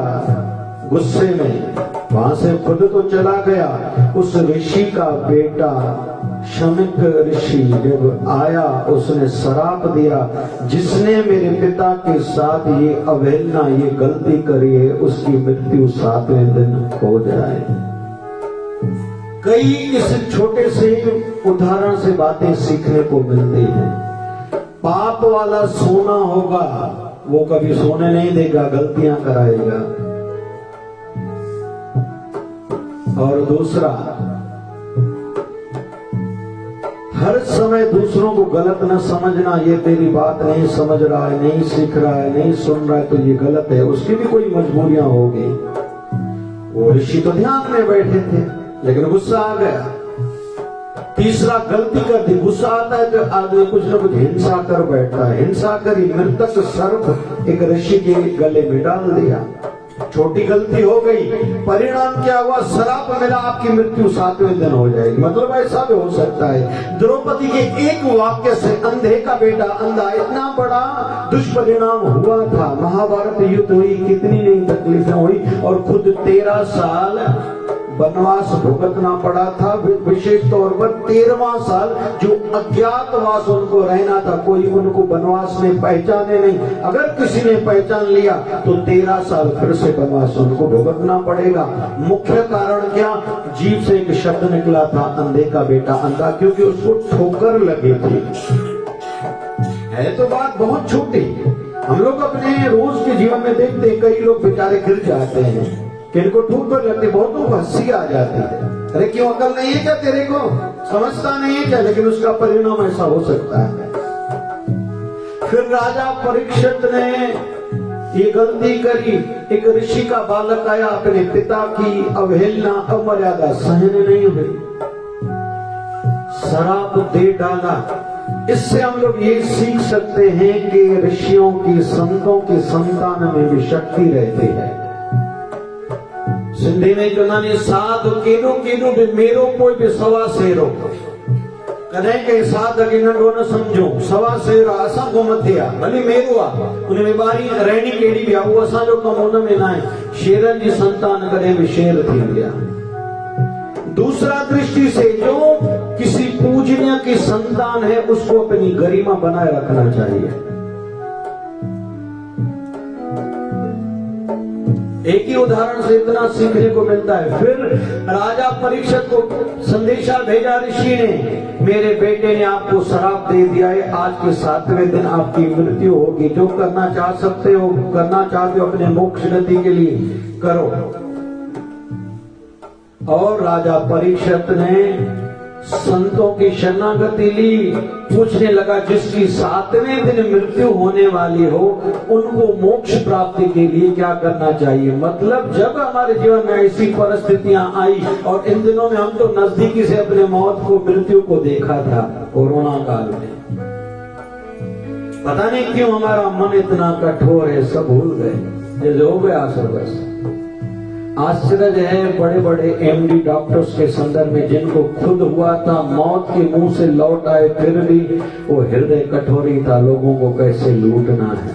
गुस्से में वहां से खुद तो चला गया। उस ऋषि का बेटा शमिक ऋषि जब आया, उसने श्राप दिया, जिसने मेरे पिता के साथ ये अवहेलना, ये गलती करी है, उसकी मृत्यु 7वें दिन हो जाए। कई इस छोटे से उदाहरण से बातें सीखने को मिलती हैं। पाप वाला सोना होगा, वो कभी सोने नहीं देगा, गलतियां कराएगा। और दूसरा, हर समय दूसरों को गलत न समझना, ये तेरी बात नहीं समझ रहा है, नहीं सीख रहा है, नहीं सुन रहा है, तो ये गलत है। उसकी भी कोई मजबूरियां होगी। वो ऋषि तो ध्यान में बैठे थे, लेकिन गुस्सा आ गया। तीसरा, गलती कर दी। गुस्सा आता है तो आदमी कुछ न कुछ हिंसा कर बैठता है। हिंसा करी, मृतक सर्प एक ऋषि के गले में डाल दिया। छोटी गलती हो गई, परिणाम क्या हुआ? श्राप मिला, आपकी मृत्यु 7वें दिन हो जाएगी। मतलब ऐसा भी हो सकता है। द्रौपदी के एक वाक्य से अंधे का बेटा अंधा, इतना बड़ा दुष्परिणाम हुआ था। महाभारत युद्ध हुई, कितनी नई तकलीफें हुई, और खुद 13 साल वनवास भुगतना पड़ा था। विशेष तौर पर 13वां साल जो अज्ञातवास उनको रहना था, कोई उनको वनवास में पहचाने नहीं। अगर किसी ने पहचान लिया तो 13 साल फिर से वनवास उनको भुगतना पड़ेगा। मुख्य कारण क्या? जीव से एक शब्द निकला था, अंधे का बेटा अंधा, क्योंकि उसको ठोकर लगी थी। है तो बात बहुत छोटी। हम लोग अपने रोज के जीवन में देखते हैं, कई लोग बेचारे गिर जाते हैं, किनको ठोकर लगती, बहुतों को हंसी आ जाती है। अरे क्यों, अकल नहीं है क्या तेरे को? समझता नहीं है क्या? लेकिन उसका परिणाम ऐसा हो सकता है। फिर राजा परीक्षित ने ये गलती करी। एक ऋषि का बालक आया, अपने पिता की अवहेलना, अमर्यादा सहन नहीं हुई, श्राप दे डाला। इससे हम लोग ये सीख सकते हैं कि ऋषियों की, संतों की संतान में भी शक्ति रहती है। सिंधी में चुनानी साधु केॾो केॾो भी मेरो कोई भी सवा सेरो, कॾहिं कंहिं साध खे नंढो न सम्झो। सवा सेर असां को मथे आहे, भली मेरो आहे, उन में ॿारी रहणी कहिड़ी बि आहे, उहो असांजो कमु उन में न आहे। शेरनि जी संतान कॾहिं बि शेर थींदी आहे। दूसरा दृष्टि से, जो किसी पूजनीय की संतान है, उसको अपनी गरिमा बनाए रखना चाहिए। एक ही उदाहरण से इतना सीखने को मिलता है। फिर राजा परीक्षित को संदेशा भेजा ऋषि ने, मेरे बेटे ने आपको श्राप दे दिया है, आज के 7वें दिन आपकी मृत्यु होगी। जो करना चाह सकते हो, करना चाहते हो अपने मोक्ष गति के लिए करो। और राजा परीक्षित ने संतों की शरणागति ली। पूछने लगा, जिसकी 7वें दिन मृत्यु होने वाली हो, उनको मोक्ष प्राप्ति के लिए क्या करना चाहिए? मतलब जब हमारे जीवन में ऐसी परिस्थितियां आई, और इन दिनों में हम तो नजदीकी से अपने मौत को, मृत्यु को देखा था कोरोना काल में। पता नहीं क्यों हमारा मन इतना कठोर है, सब भूल गए, ये हो गया सब। बस आश्चर्य है, बड़े बड़े एमडी डॉक्टर्स के संदर्भ में, जिनको खुद हुआ था, मौत के मुंह से लौट आए, फिर भी वो हृदय कठोरी था, लोगों को कैसे लूटना है।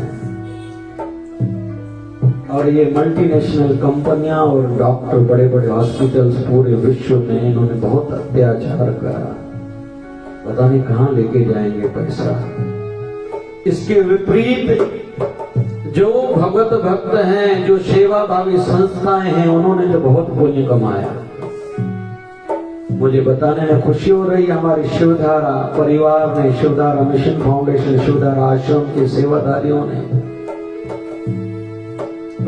और ये मल्टीनेशनल कंपनियां और डॉक्टर, बड़े बड़े हॉस्पिटल्स पूरे विश्व में, इन्होंने बहुत अत्याचार करा। पता नहीं कहां लेके जाएंगे पैसा। इसके विपरीत जो भगवत भक्त हैं, जो सेवा भावी संस्थाएं हैं, उन्होंने तो बहुत पुण्य कमाया। मुझे बताने में खुशी हो रही, हमारी शिवधारा परिवार ने, शिवधारा मिशन फाउंडेशन, शिवधारा आश्रम के सेवादारियों ने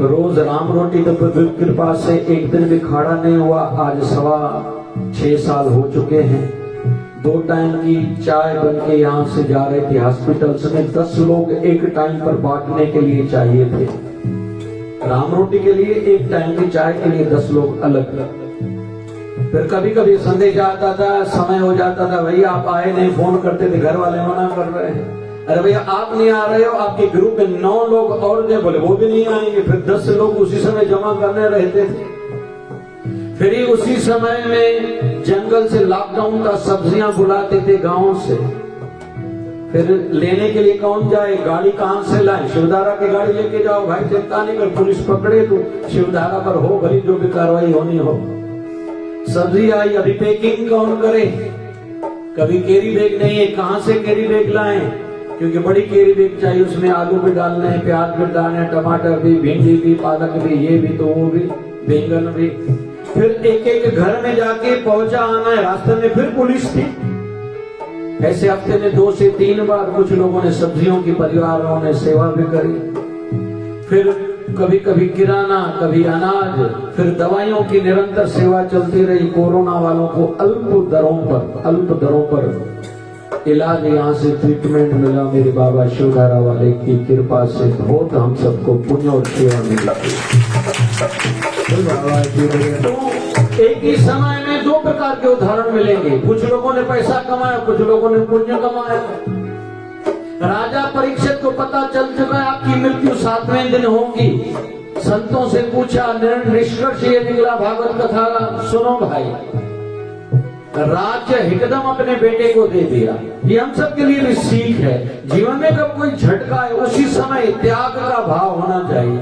रोज राम रोटी तो कृपा से एक दिन भी खाड़ा नहीं हुआ। आज 6.25 साल हो चुके हैं। 2 टाइम की चाय बन के यहाँ से जा रही थी हॉस्पिटल्स में। 10 लोग एक टाइम पर बांटने के लिए चाहिए थे। राम रोटी के लिए, एक टाइम की चाय के लिए 10 लोग अलग। फिर कभी कभी संदेश आता था, समय हो जाता था, भैया आप आए नहीं, फोन करते थे, घर वाले मना कर रहे हैं। अरे भैया आप नहीं आ रहे हो, आपके ग्रुप में 9 लोग और थे, बोले वो भी नहीं आएंगे। फिर 10 लोग उसी समय जमा करने रहते थे। फिर ही उसी समय में जंगल से लॉकडाउन का सब्जियां बुलाते थे गांव से। फिर लेने के लिए कौन जाए, गाड़ी कहां से लाए, शिवधारा की गाड़ी लेके जाओ भाई, चिंता नहीं कर, पुलिस पकड़े तो शिवधारा पर हो भली जो भी कार्रवाई होनी हो। सब्जी आई, अभी पैकिंग कौन करे, कभी कैरी बैग नहीं है, कहां से कैरी बैग लाए, क्योंकि बड़ी कैरी बैग चाहिए, उसमें आलू भी डालने हैं, प्याज भी डालने हैं, टमाटर भी, भिंडी भी, पालक भी, ये भी तो वो भी, बैंगन भी। फिर एक एक घर में जाके पहुंचा आना है, रास्ते में फिर पुलिस थी। ऐसे हफ्ते में 2 से 3 बार कुछ लोगों ने सब्जियों की परिवारों ने सेवा भी करी। फिर कभी कभी किराना, कभी अनाज, फिर दवाइयों की निरंतर सेवा चलती रही। कोरोना वालों को अल्प दरों पर इलाज, यहाँ से ट्रीटमेंट मिला। मेरे बाबा शिवधारा वाले की कृपा से बहुत हम सबको पुण्य और सेवा मिली। तो एक ही समय में 2 प्रकार के उदाहरण मिलेंगे, कुछ लोगों ने पैसा कमाया, कुछ लोगों ने पुण्य कमाया। राजा परीक्षित को पता चल चुका है आपकी मृत्यु 7वें दिन होगी। संतों से पूछा, निष्कर्ष ये निकला भागवत कथा, सुनो भाई, राज्य एकदम अपने बेटे को दे दिया। ये हम सब के लिए भी सीख है, जीवन में कब कोई झटका है उसी समय त्याग का भाव होना चाहिए।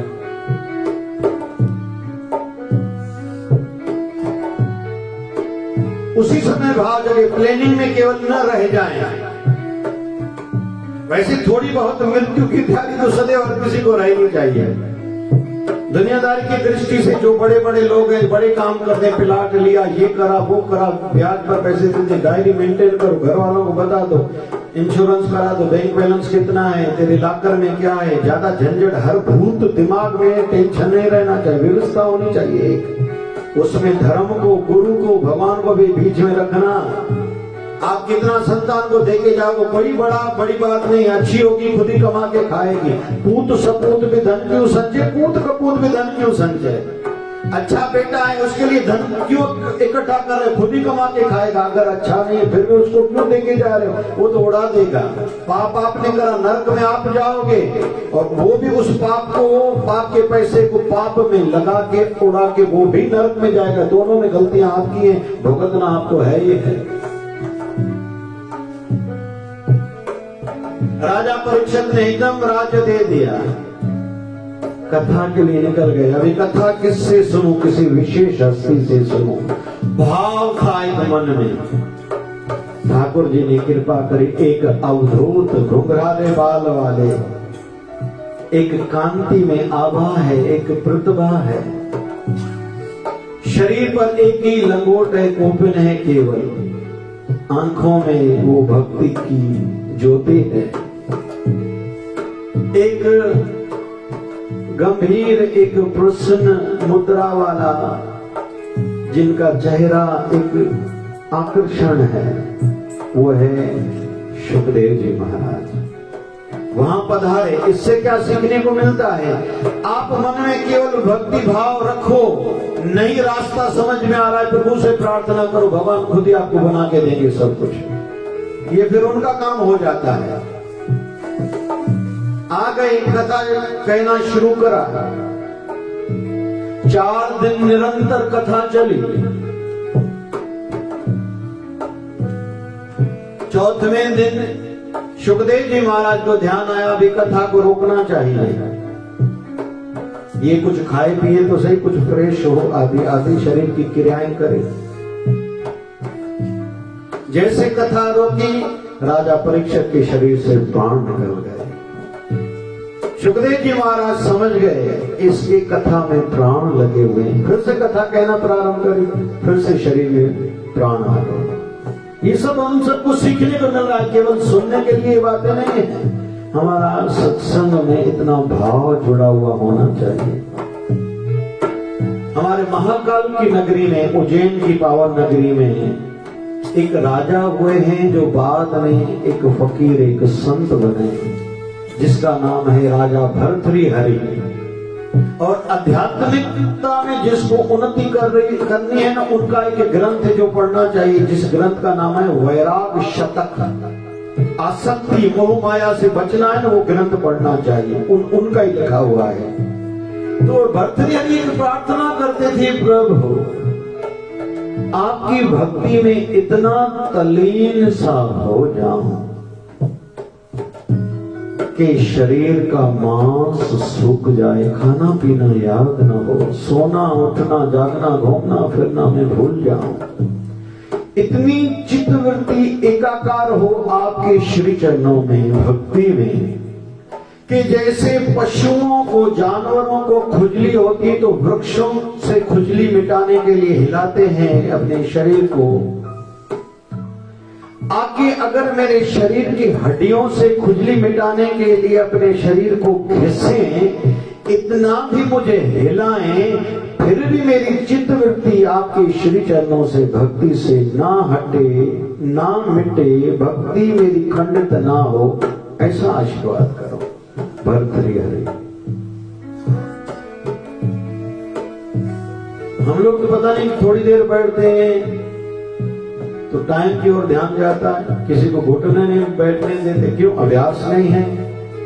उसी समय भाव जगह, प्लानिंग में केवल न रह जाएं। वैसे थोड़ी बहुत मृत्यु की तैयारी तो सदैव हर किसी को रहनी चाहिए। दुनियादारी की दृष्टि से जो बड़े बड़े लोग हैं, बड़े काम करते हैं, प्लाट लिया, ये करा, वो करा, ब्याज पर पैसे देते, डायरी मेंटेन करो, घर वालों को बता दो, इंश्योरेंस करा दो, बैंक बैलेंस कितना है, तेरे लॉकर में क्या है, ज्यादा झंझट, हर भूत दिमाग में टेंशन नहीं रहना चाहिए, व्यवस्था होनी चाहिए एक। उसमें धर्म को, गुरु को, भगवान को भी बीच में रखना। आप कितना संतान को देके जाओगे, कोई बड़ी बात नहीं, अच्छी होगी, खुद ही कमा के खाएगी। पूत सपूत भी धन क्यों संचय, पूत कपूत भी धन क्यों संचय। अच्छा बेटा है उसके लिए धन क्यों इकट्ठा कर रहे, खुद ही कमा के खाएगा। अगर अच्छा नहीं है फिर भी उसको क्यों देके जा रहे हो, वो तो उड़ा देगा। पाप आपने करा, नरक में आप जाओगे, और वो भी उस पाप को, पाप के पैसे को पाप में लगा के उड़ा के वो भी नरक में जाएगा। दोनों में गलतियां आपकी हैं, भुगतना आपको है। ये है राजा परीक्षित ने एकदम राज्य दे दिया। कथा के लिए निकल गए। अभी कथा किससे सुनूं, किसी विशेष हस्ती से सुनूं। भाव था एक मन में। ठाकुर जी ने कृपा करी, एक अवधूत घुंघराले बाल वाले, एक कांति में आभा है, एक प्रतिभा है, शरीर पर एक ही लंगोट है, कोपिन है केवल, आंखों में वो भक्ति की ज्योति है। एक गंभीर, एक प्रसन्न मुद्रा वाला, जिनका चेहरा एक आकर्षण है, वो है सुखदेव जी महाराज। वहां पधारे। इससे क्या सीखने को मिलता है? आप मन में केवल भक्ति भाव रखो, नहीं रास्ता समझ में आ रहा है, प्रभु से प्रार्थना करो, भगवान खुद ही आपको बना के देंगे सब कुछ। ये फिर उनका काम हो जाता है। आ गए, कथा कहना शुरू करा। 4 दिन निरंतर कथा चली। 4वें दिन सुखदेव जी महाराज को ध्यान आया, अभी कथा को रोकना चाहिए। ये कुछ खाए पिए तो सही, कुछ फ्रेश हो, आदि आदि शरीर की क्रियाएं करे। जैसे कथा रोकी, राजा परीक्षित के शरीर से प्राण निकल गए। सुखदेव जी महाराज समझ गए इसकी कथा में प्राण लगे हुए हैं। फिर से कथा कहना प्रारंभ करी, फिर से शरीर में प्राण आ गए। ये सब हम सबको सीखने को मिल रहा है, केवल सुनने के लिए बातें नहीं है। हमारा सत्संग में इतना भाव जुड़ा हुआ होना चाहिए। हमारे महाकाल की नगरी में, उज्जैन की पावन नगरी में एक राजा हुए हैं, जो बाद में एक फकीर, एक संत बने, जिसका नाम है राजा भर्तृहरि। और आध्यात्मिकता में जिसको उन्नति करनी है ना, उनका एक ग्रंथ है जो पढ़ना चाहिए, जिस ग्रंथ का नाम है वैराग शतक। आसक्ति मोह माया से बचना है ना, वो ग्रंथ पढ़ना चाहिए, उनका ही लिखा हुआ है। तो भर्तृहरि एक प्रार्थना करते थे, प्रभु आपकी भक्ति में इतना तल्लीन सा हो जाऊं कि शरीर का मांस सूख जाए, खाना पीना याद न हो, सोना उठना जागना घूमना फिरना मैं भूल जाऊं। इतनी चित्तवृत्ति एकाकार हो आपके श्री चरणों में, भक्ति में, कि जैसे पशुओं को जानवरों को खुजली होती तो वृक्षों से खुजली मिटाने के लिए हिलाते हैं अपने शरीर को, आके अगर मेरे शरीर की हड्डियों से खुजली मिटाने के लिए अपने शरीर को घिसें, इतना भी मुझे हिलाएं, फिर भी मेरी चित्तवृत्ति आपके श्री चरणों से भक्ति से ना हटे ना मिटे, भक्ति मेरी खंडित ना हो, ऐसा आशीर्वाद करो। भर्तृहरि। हम लोग तो पता नहीं थोड़ी देर बैठते हैं तो टाइम की ओर ध्यान जाता है, किसी को घुटने नहीं बैठने देते, क्यों? अभ्यास नहीं है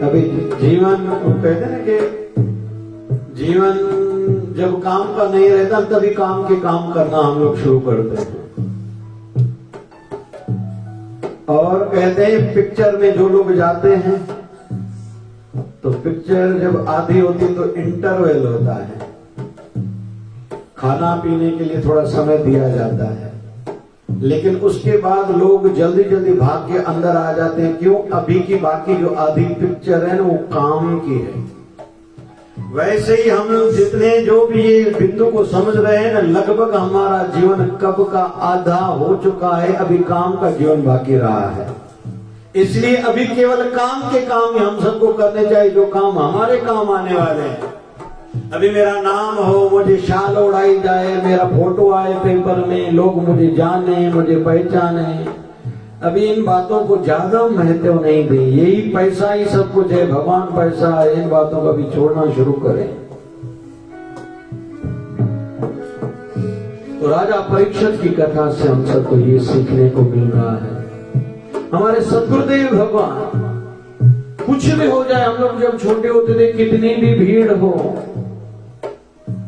अभी। जीवन कहते ना कि जीवन जब काम का नहीं रहता तभी काम के काम करना हम लोग शुरू करते हैं। और कहते हैं पिक्चर में जो लोग जाते हैं तो पिक्चर जब आधी होती तो इंटरवल होता है, खाना पीने के लिए थोड़ा समय दिया जाता है, लेकिन उसके बाद लोग जल्दी जल्दी भाग के अंदर आ जाते हैं। क्यों? अभी की बाकी जो आधी पिक्चर है ना वो काम की है। वैसे ही हम जितने जो भी ये बिंदु को समझ रहे हैं ना, लगभग हमारा जीवन कब का आधा हो चुका है, अभी काम का जीवन बाकी रहा है। इसलिए अभी केवल काम के काम ही हम सबको करने चाहिए जो काम हमारे काम आने वाले हैं। अभी मेरा नाम हो, मुझे शाल उड़ाई जाए, मेरा फोटो आए पेपर में, लोग मुझे जाने, मुझे पहचाने, अभी इन बातों को ज्यादा महत्व नहीं दे। यही पैसा ही सब कुछ है, भगवान पैसा है, इन बातों को अभी छोड़ना शुरू करें। तो राजा परीक्षित की कथा से हम सबको ये सीखने को मिल रहा है। हमारे सद्गुरुदेव भगवान, कुछ भी हो जाए, हम लोग जब छोटे होते थे कितनी भी भीड़ हो,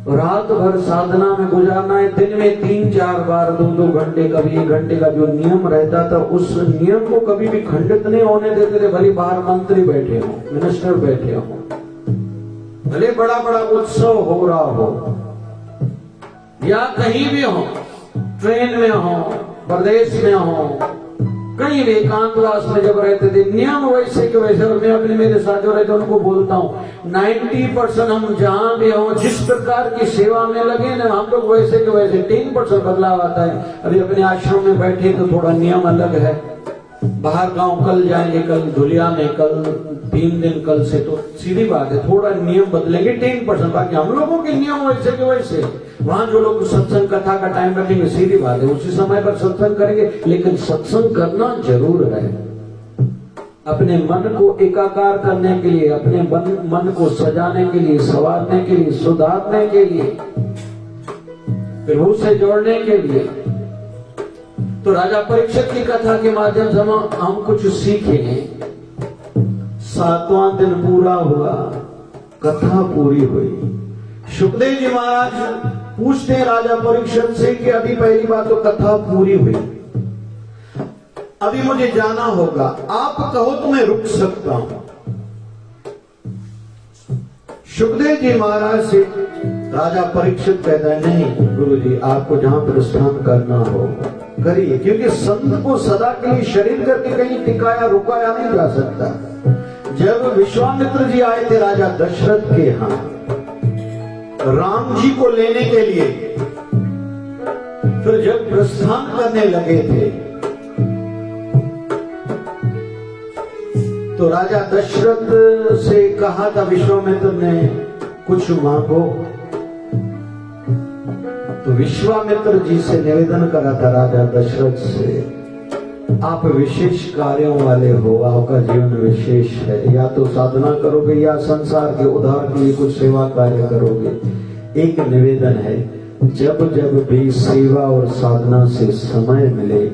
रात भर साधना में गुजारना है, दिन में 3-4 बार 2-2 घंटे, कभी 1 घंटे का जो नियम रहता था उस नियम को कभी भी खंडित नहीं होने देते थे। भले बाहर मंत्री बैठे हो, मिनिस्टर बैठे हो, भले बड़ा बड़ा उत्सव हो रहा हो या कहीं भी हो, ट्रेन में हो, प्रदेश में हो, कहीं भी एकांतवास में जब रहते थे, नियम वैसे के वैसे। और मैं अपने मेरे साथ जो रहते उनको बोलता हूँ 90% हम जहां भी हो, जिस प्रकार की सेवा में लगे ना, हम लोग वैसे के वैसे। 10% बदलाव आता है। अभी अपने आश्रम में बैठे तो थोड़ा नियम अलग है, बाहर गांव कल जाएंगे, कल धुलिया में, कल 3 दिन कल से, तो सीधी बात है थोड़ा नियम बदलेंगे 10%, बाकी हम लोगों के नियम वैसे के वैसे। वहां जो लोग सत्संग कथा का टाइम रखेंगे, सीधी बात है उसी समय पर सत्संग करेंगे, लेकिन सत्संग करना जरूर है। अपने मन को एकाकार करने के लिए, अपने मन को सजाने के लिए, संवारने के लिए, सुधारने के लिए, प्रभु से जोड़ने के लिए। तो राजा परीक्षित की कथा के माध्यम से हम कुछ सीखे। 7वां दिन पूरा हुआ, कथा पूरी हुई। सुखदेव जी महाराज पूछते हैं राजा परीक्षित से कि अभी पहली बात तो कथा पूरी हुई, अभी मुझे जाना होगा, आप कहो तो मैं रुक सकता हूं। सुखदेव जी महाराज से राजा परीक्षित कहता है, नहीं गुरु जी, आपको जहां प्रस्थान करना हो करिए, क्योंकि संत को सदा के लिए शरीर करके कहीं टिकाया रुकाया नहीं जा सकता। जब विश्वामित्र जी आए थे राजा दशरथ के यहां राम जी को लेने के लिए, फिर जब प्रस्थान करने लगे थे तो राजा दशरथ से कहा था विश्वामित्र ने, कुछ मांगो। तो विश्वामित्र जी से निवेदन करा था राजा दशरथ से, आप विशेष कार्यों वाले हो, आपका जीवन विशेष है, या तो साधना करोगे या संसार के उद्धार के लिए कुछ सेवा कार्य करोगे। एक निवेदन है, जब जब भी सेवा और साधना से समय मिले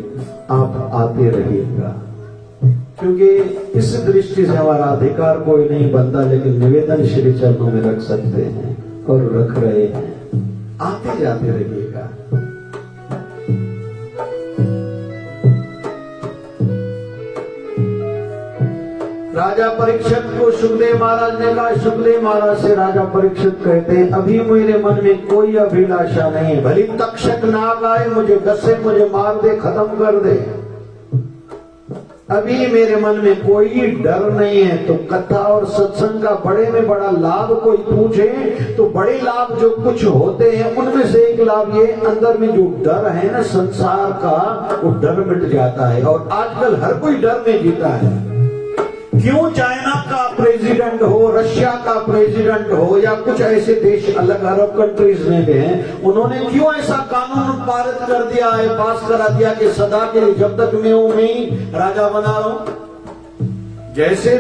आप आते रहिएगा, क्योंकि इस दृष्टि से हमारा अधिकार कोई नहीं बनता, लेकिन निवेदन श्री चरणों में रख सकते हैं और रख रहे हैं, आते जाते रहिएगा। राजा परीक्षित को सुखदेव महाराज ने कहा, सुखदेव महाराज से राजा परीक्षित कहते हैं, अभी मेरे मन में कोई अभिलाषा नहीं है, भली तक्षक नाग आए मुझे डसे, मुझे मार दे, खत्म कर दे, अभी मेरे मन में कोई डर नहीं है। तो कथा और सत्संग का बड़े में बड़ा लाभ कोई पूछे तो बड़े लाभ जो कुछ होते हैं उनमें से एक लाभ ये, अंदर में जो डर है ना संसार का, वो डर मिट जाता है। और आजकल हर कोई डर में जीता है। क्यों चाइना का प्रेसिडेंट हो, रशिया का प्रेसिडेंट हो, या कुछ ऐसे देश अलग अरब कंट्रीज में भी हैं, उन्होंने क्यों ऐसा कानून पारित कर दिया है, पास करा दिया कि सदा के लिए जब तक मैं हूं मैं ही राजा बना रहा हूं। जैसे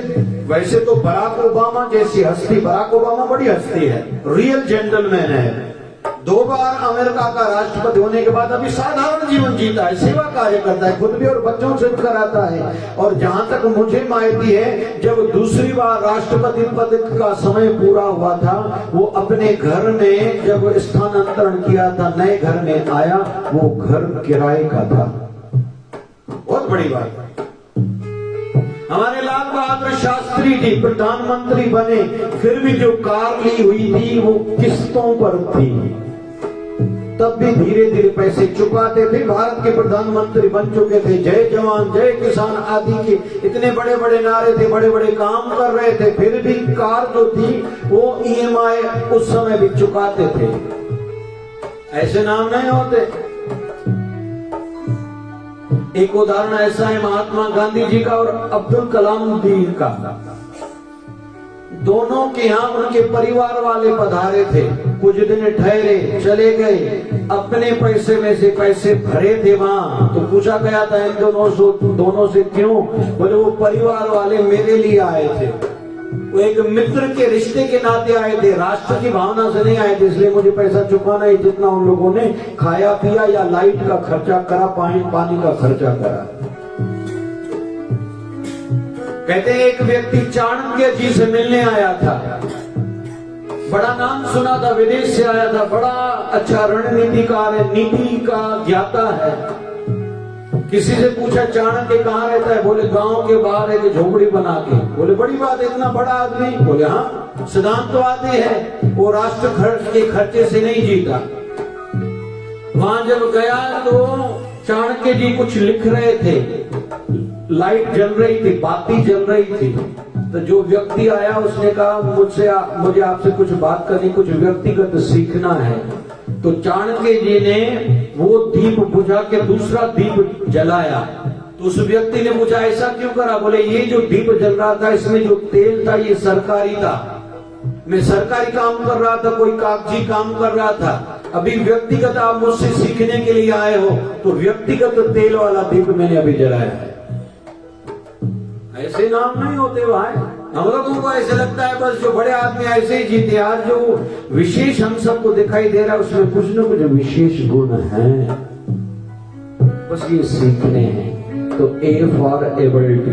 वैसे तो बराक ओबामा जैसी हस्ती, बराक ओबामा बड़ी हस्ती है, रियल जेंटलमैन है, 2 बार अमेरिका का राष्ट्रपति होने के बाद अभी साधारण जीवन जीता है, सेवा कार्य करता है, खुद भी और बच्चों से भी कराता है। और जहां तक मुझे माहिती है, जब दूसरी बार राष्ट्रपति पद का समय पूरा हुआ था, वो अपने घर में जब स्थानांतरण किया था, नए घर में आया, वो घर किराए का था। बहुत बड़ी बात है। हमारे लाल बहादुर शास्त्री जी प्रधानमंत्री बने, फिर भी जो कार ली हुई थी वो किस्तों पर थी, तब भी धीरे धीरे पैसे चुकाते थे। भारत के प्रधानमंत्री बन चुके थे, जय जवान जय किसान आदि के इतने बड़े बड़े नारे थे, बड़े बड़े काम कर रहे थे, फिर भी कार जो थी वो EMI उस समय भी चुकाते थे। ऐसे नाम नहीं होते। एक उदाहरण ऐसा है महात्मा गांधी जी का और अब्दुल कलाम जी का। दोनों के यहाँ उनके परिवार वाले पधारे थे, कुछ दिन ठहरे, चले गए, अपने पैसे में से पैसे भरे थे वहां। तो पूछा गया था इन दोनों से क्यों? बोले वो परिवार वाले मेरे लिए आए थे, वो एक मित्र के रिश्ते के नाते आए थे, राष्ट्र की भावना से नहीं आए थे, इसलिए मुझे पैसा चुकाना है जितना उन लोगों ने खाया पिया या लाइट का खर्चा करा, पानी का खर्चा करा। कहते हैं एक व्यक्ति चाणक्य जी से मिलने आया था, बड़ा नाम सुना था, विदेश से आया था, बड़ा अच्छा रणनीतिकार है, नीति का ज्ञाता है। किसी से पूछा चाणक्य कहाँ रहता है? बोले गांव के बाहर एक झोपड़ी बना के। बोले बड़ी बात, इतना बड़ा आदमी? बोले हाँ, सिद्धांतवादी है, वो राष्ट्र खर्च के खर्चे से नहीं जीता। वहां जब गया तो चाणक्य जी कुछ लिख रहे थे, लाइट जल रही थी, बाती जल रही थी। तो जो व्यक्ति आया उसने कहा मुझे आपसे कुछ बात करनी, कुछ व्यक्तिगत सीखना है। तो चाणक्य जी ने वो दीप बुझा के दूसरा दीप जलाया। तो उस व्यक्ति ने पूछा ऐसा क्यों करा? बोले ये जो दीप जल रहा था इसमें जो तेल था ये सरकारी था, मैं सरकारी काम कर रहा था, कोई कागजी काम कर रहा था। अभी व्यक्तिगत आप मुझसे सीखने के लिए आए हो तो व्यक्तिगत तेल वाला दीप मैंने अभी जलाया है। ऐसे नाम नहीं होते भाई। हम लोगों को ऐसे लगता है बस जो बड़े आदमी ऐसे ही जीते। आज जो विशेष हम सबको दिखाई दे रहा है उसमें कुछ न कुछ विशेष गुण हैं, बस ये सीखने हैं। तो A फॉर एबिलिटी,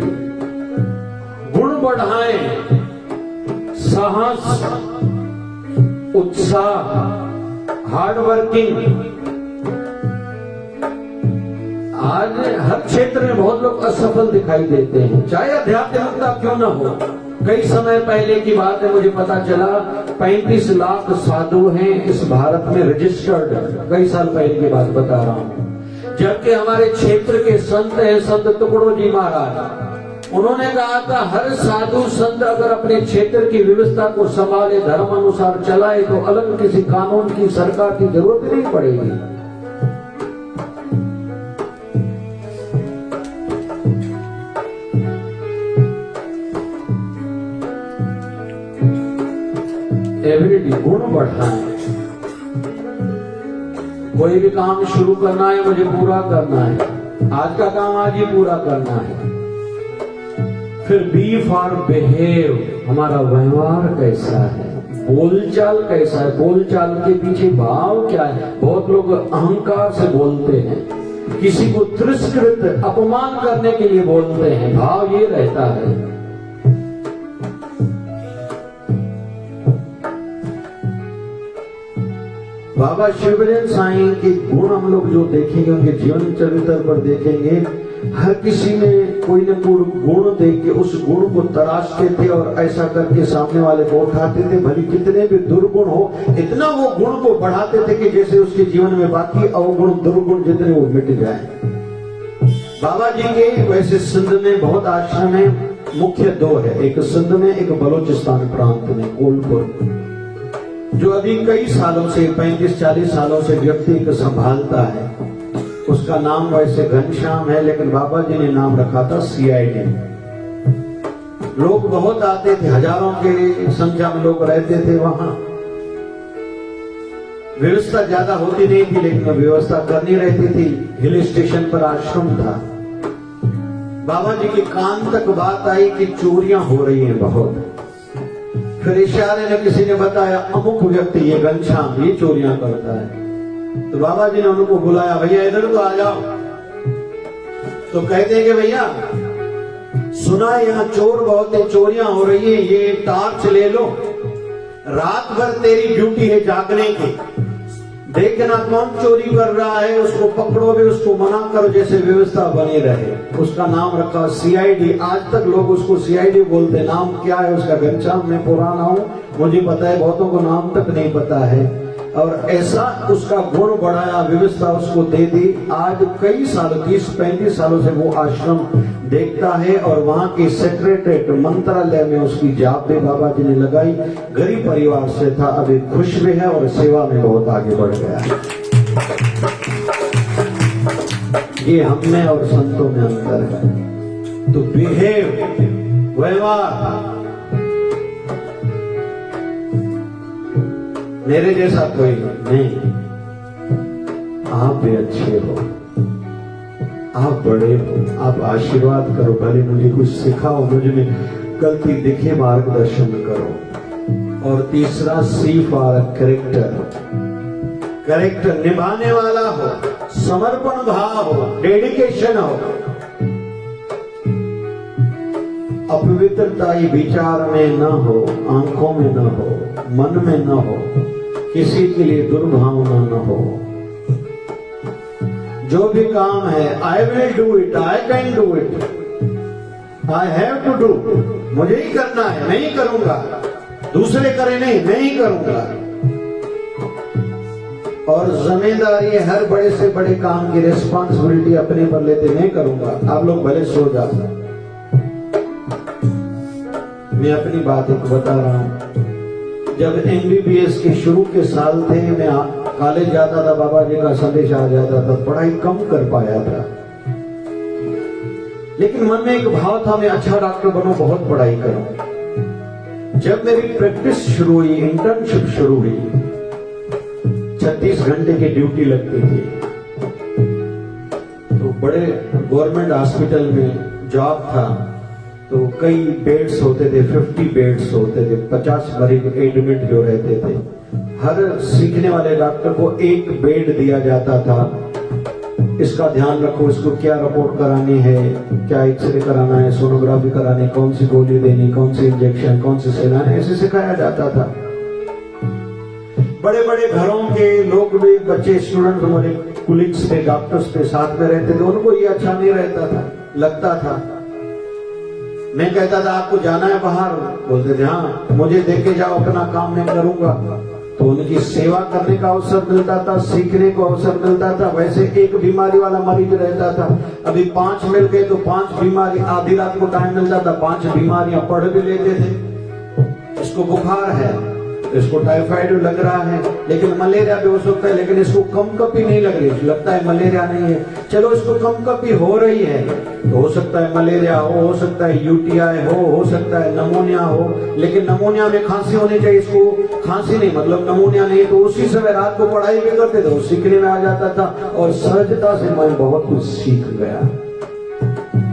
गुण बढ़ाएं, साहस, उत्साह, हार्ड वर्किंग। आज हर क्षेत्र में बहुत लोग असफल दिखाई देते हैं, चाहे आध्यात्मिकता क्यों न हो। कई समय पहले की बात है, मुझे पता चला 35 लाख साधु हैं इस भारत में रजिस्टर्ड। कई साल पहले की बात बता रहा हूँ। जबकि हमारे क्षेत्र के संत हैं, संत टुकड़ो जी महाराज, उन्होंने कहा था हर साधु संत अगर अपने क्षेत्र की व्यवस्था को संभाले, धर्म अनुसार चलाए तो अलग किसी कानून की, सरकार की जरूरत नहीं पड़ेगी। एबिलिटी, गुण बढ़ाएं। कोई भी काम शुरू करना है, मुझे पूरा करना है, आज का काम आज ही पूरा करना है। फिर बी फॉर बिहेव, हमारा व्यवहार कैसा है, बोलचाल कैसा है, बोलचाल के पीछे भाव क्या है। बहुत लोग अहंकार से बोलते हैं, किसी को तिरस्कृत अपमान करने के लिए बोलते हैं, भाव ये रहता है। बाबा शिवजन साईं के गुण हम लोग जो देखेंगे, उनके जीवन चरित्र पर देखेंगे हर किसी में कोई न कोई गुण देख के उस गुण को तराशते थे और ऐसा करके सामने वाले को उठाते थे। भले कितने भी दुर्गुण हो, इतना वो गुण को बढ़ाते थे कि जैसे उसके जीवन में बाकी अवगुण दुर्गुण जितने वो मिट जाए। बाबा जी के वैसे सिंध में बहुत आश्रम है, मुख्य दो है, एक सिंध में एक बलोचिस्तान प्रांत में कोलपुर, जो अभी कई सालों से 35-40 सालों से व्यक्ति को संभालता है। उसका नाम वैसे घनश्याम है, लेकिन बाबा जी ने नाम रखा था CID। लोग बहुत आते थे, हजारों के संख्या में लोग रहते थे वहां। व्यवस्था ज्यादा होती नहीं थी, लेकिन व्यवस्था करनी रहती थी। हिल स्टेशन पर आश्रम था। बाबा जी के कान तक बात आई कि चोरियां हो रही हैं बहुत। फिर इशारे में किसी ने बताया अमुक व्यक्ति ये घनश्याम ये चोरियां करता है। तो बाबा जी ने उनको बुलाया, भैया इधर तो आ जाओ। तो कहते हैं कि भैया सुना यहाँ चोर बहुत है, चोरियां हो रही है, ये टार्च ले लो, रात भर तेरी ड्यूटी है जागने की, देखना कौन चोरी कर रहा है, उसको पकड़ो भी, उसको मना करो, जैसे व्यवस्था बनी रहे। उसका नाम रखा CID। आज तक लोग उसको CID बोलते। नाम क्या है उसका? घनश्याम। मैं पुराना हूं, मुझे पता है, बहुतों को नाम तक नहीं पता है। और ऐसा उसका गुण बढ़ाया, व्यवस्था उसको दे दी। आज कई सालों 30-35 सालों से वो आश्रम देखता है और वहां की सेक्रेटरीट मंत्रालय में उसकी जॉब भी बाबा जी ने लगाई। गरीब परिवार से था, अभी खुश भी है और सेवा में बहुत आगे बढ़ गया है। ये हम में और संतों में अंतर है। तो बिहेव, व्यवहार, मेरे जैसा कोई नहीं, आप भी अच्छे हो, आप बड़े हो, आप आशीर्वाद करो, भले मुझे कुछ सिखाओ, मुझे में गलती दिखे मार्गदर्शन करो। और तीसरा C फॉर कैरेक्टर। कैरेक्टर निभाने वाला हो, समर्पण भाव हो, डेडिकेशन हो। अपवित्रता विचार में न हो, आंखों में न हो, मन में न हो, किसी के लिए दुर्भावना न हो। जो भी काम है I will do it, I can do it, I have to do, मुझे ही करना है, मैं ही करूंगा, दूसरे करे नहीं, मैं ही करूंगा। और जिम्मेदारी हर बड़े से बड़े काम की रिस्पॉन्सिबिलिटी अपने पर लेते, मैं करूंगा। आप लोग भले सो जाओ, मैं अपनी बात एक बता रहा हूं। जब MBBS के शुरू के साल थे, मैं कॉलेज जाता था, बाबा जी का संदेश आ जाता था, पढ़ाई कम कर पाया था, लेकिन मन में एक भाव था मैं अच्छा डॉक्टर बनूं, बहुत पढ़ाई करूं। जब मेरी प्रैक्टिस शुरू हुई, इंटर्नशिप शुरू हुई, 36 घंटे की ड्यूटी लगती थी। तो बड़े गवर्नमेंट हॉस्पिटल में जॉब था, तो कई बेड्स होते थे, 50 बेड्स होते थे, 50 मरीज एडमिट जो रहते थे। हर सीखने वाले डॉक्टर को एक बेड दिया जाता था। इसका ध्यान रखो, इसको क्या रिपोर्ट करानी है, क्या एक्सरे कराना है, सोनोग्राफी करानी, कौन सी गोली देनी, कौन सी इंजेक्शन, कौन सी सेना, ऐसे सिखाया जाता था। बड़े बड़े घरों के लोग भी, बच्चे, स्टूडेंट, हमारे कुलीग्स थे, डॉक्टर्स थे, साथ में रहते थे, उनको ये अच्छा नहीं रहता था, लगता था। मैं कहता था आपको जाना है बाहर, बोलते थे हाँ, मुझे देके जाओ, अपना काम मैं करूंगा। तो उनकी सेवा करने का अवसर मिलता था, सीखने को अवसर मिलता था। वैसे एक बीमारी वाला मरीज रहता था, अभी 5 मिल गए तो 5 बीमारी, आधी रात को टाइम मिलता था, 5 बीमारियां पढ़ भी लेते थे। इसको बुखार है, इसको टाइफाइड लग रहा है, लेकिन मलेरिया भी हो सकता है, लेकिन इसको कंपकपी नहीं लग रही, लगता है मलेरिया नहीं है। चलो इसको कंपकपी हो रही है, तो हो सकता है मलेरिया हो सकता है UTI हो सकता है नमोनिया हो, लेकिन नमोनिया में खांसी होनी चाहिए, इसको खांसी नहीं, मतलब नमोनिया नहीं। तो उसी समय रात को पढ़ाई भी करते थे, सीखने में आ जाता था और सहजता से मैं बहुत कुछ सीख गया।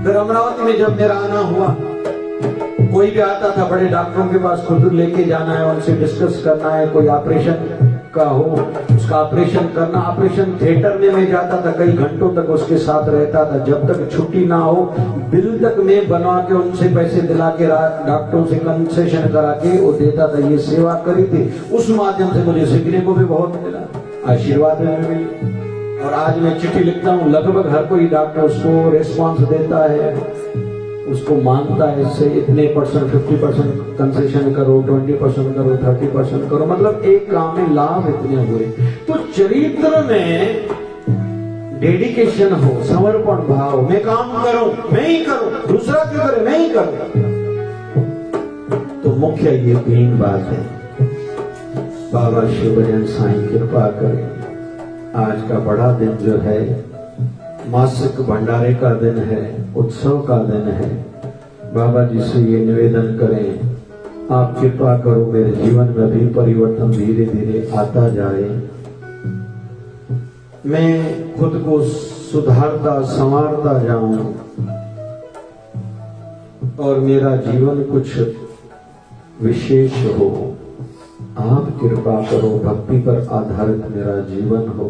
फिर अमरावती में जब मेरा आना हुआ, कोई भी आता था बड़े डॉक्टरों के पास, खुद लेके जाना है, उनसे डिस्कस करना है, कोई ऑपरेशन का हो उसका ऑपरेशन करना। ऑपरेशन थिएटर में मैं जाता था, कई घंटों तक उसके साथ रहता था, जब तक छुट्टी ना हो। बिल तक मैं बनवा के उनसे पैसे दिला के, डॉक्टरों से कंसेशन करा के वो देता था। ये सेवा करी थी, उस माध्यम से मुझे सीखने को भी बहुत मिला, आशीर्वाद में मिली। और आज मैं चिट्ठी लिखता हूं, लगभग हर कोई डॉक्टर उसको रिस्पॉन्स देता है, उसको मानता है, इससे इतने परसेंट 50% कंसेशन करो, 20% करो, 30% करो, मतलब एक काम में लाभ इतने हुए। तो चरित्र में डेडिकेशन हो, समर्पण भाव, मैं काम करूं, मैं ही करूं, दूसरा क्यों करे, मैं ही करूं। तो मुख्य ये 3 बात है। बाबा शिवभजन साईं कृपा करें, आज का बड़ा दिन जो है मासिक भंडारे का दिन है, उत्सव का दिन है। बाबा जी से ये निवेदन करें, आप कृपा करो मेरे जीवन में भी परिवर्तन धीरे धीरे आता जाए, मैं खुद को सुधारता संवारता जाऊं और मेरा जीवन कुछ विशेष हो। आप कृपा करो, भक्ति पर आधारित मेरा जीवन हो।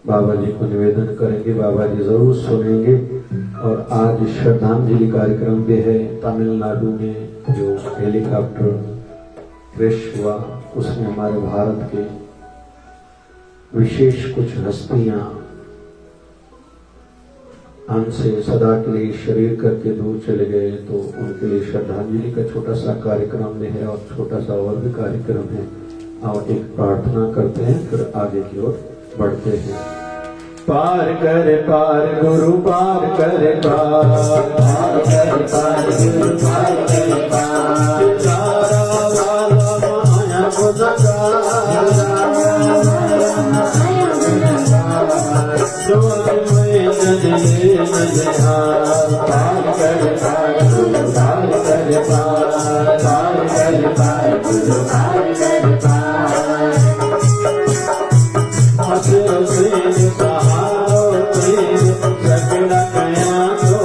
बाबा जी को निवेदन करेंगे, बाबा जी जरूर सुनेंगे। और आज श्रद्धांजलि कार्यक्रम भी है तमिलनाडु में, जो हेलीकॉप्टर क्रैश हुआ उसमें हमारे भारत के विशेष कुछ हस्तियां हमसे सदा के लिए शरीर करके दूर चले गए, तो उनके लिए श्रद्धांजलि का छोटा सा कार्यक्रम में है और छोटा सा और भी कार्यक्रम है। और एक प्रार्थना करते हैं, फिर आगे की ओर बढ़ते हैं। पार कर पार गुरु पार कर पार, पार कर पार गुरु पार कर पार, सारा वाला माया बुझका जो में नजरे नजहार, पार कर पार गुरु पार कर पार, पार कर पार गुरु पार कर पार। असुर से सहारो तेरे सकड़ा कया तो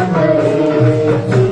Thank you.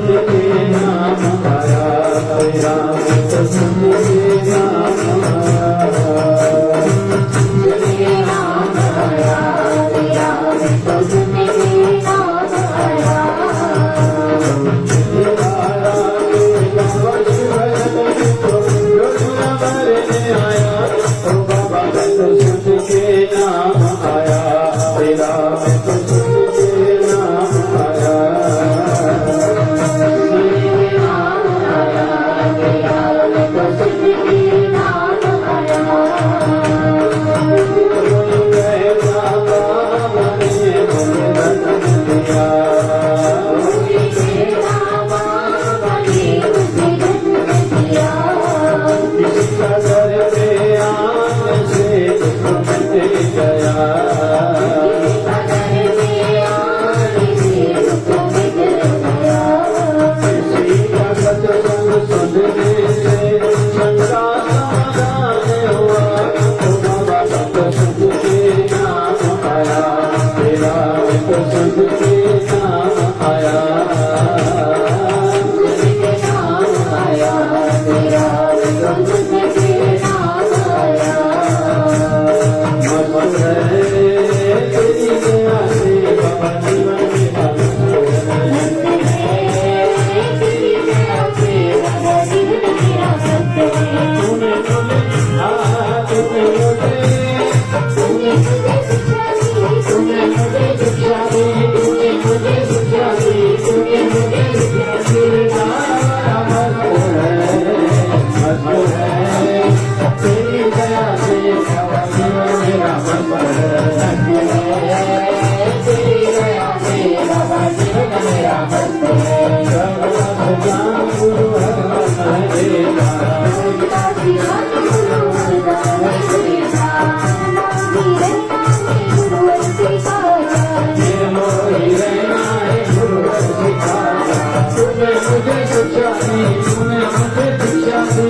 मुझे शिक्षा दी, तूने मुझे शिक्षा दी,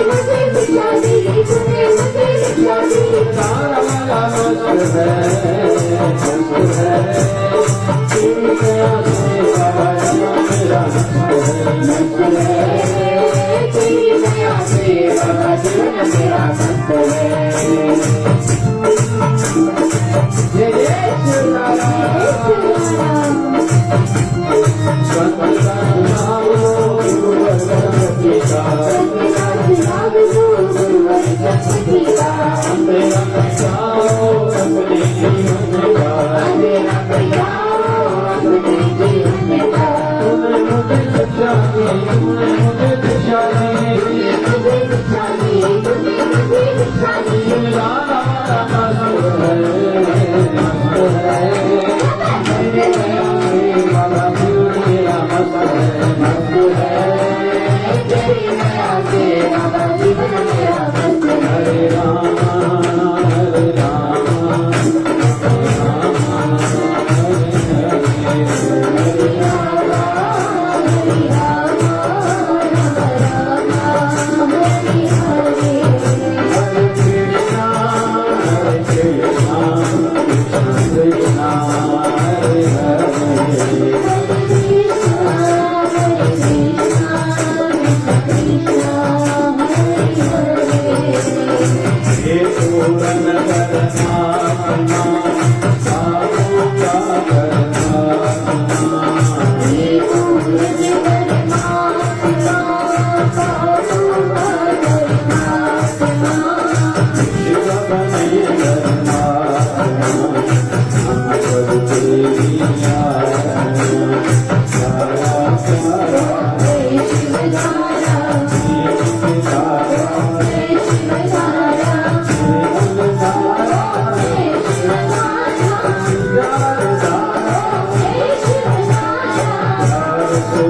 मुझे शिक्षा दी, तूने मुझे शिक्षा दी। सारा मेरा मस्त है, मस्त है, तेरी दया से बाबा मेरा मस्त है, तेरी दया से बाबा जीवन मेरा मस्त है। जय जय श्री राम।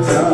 Jai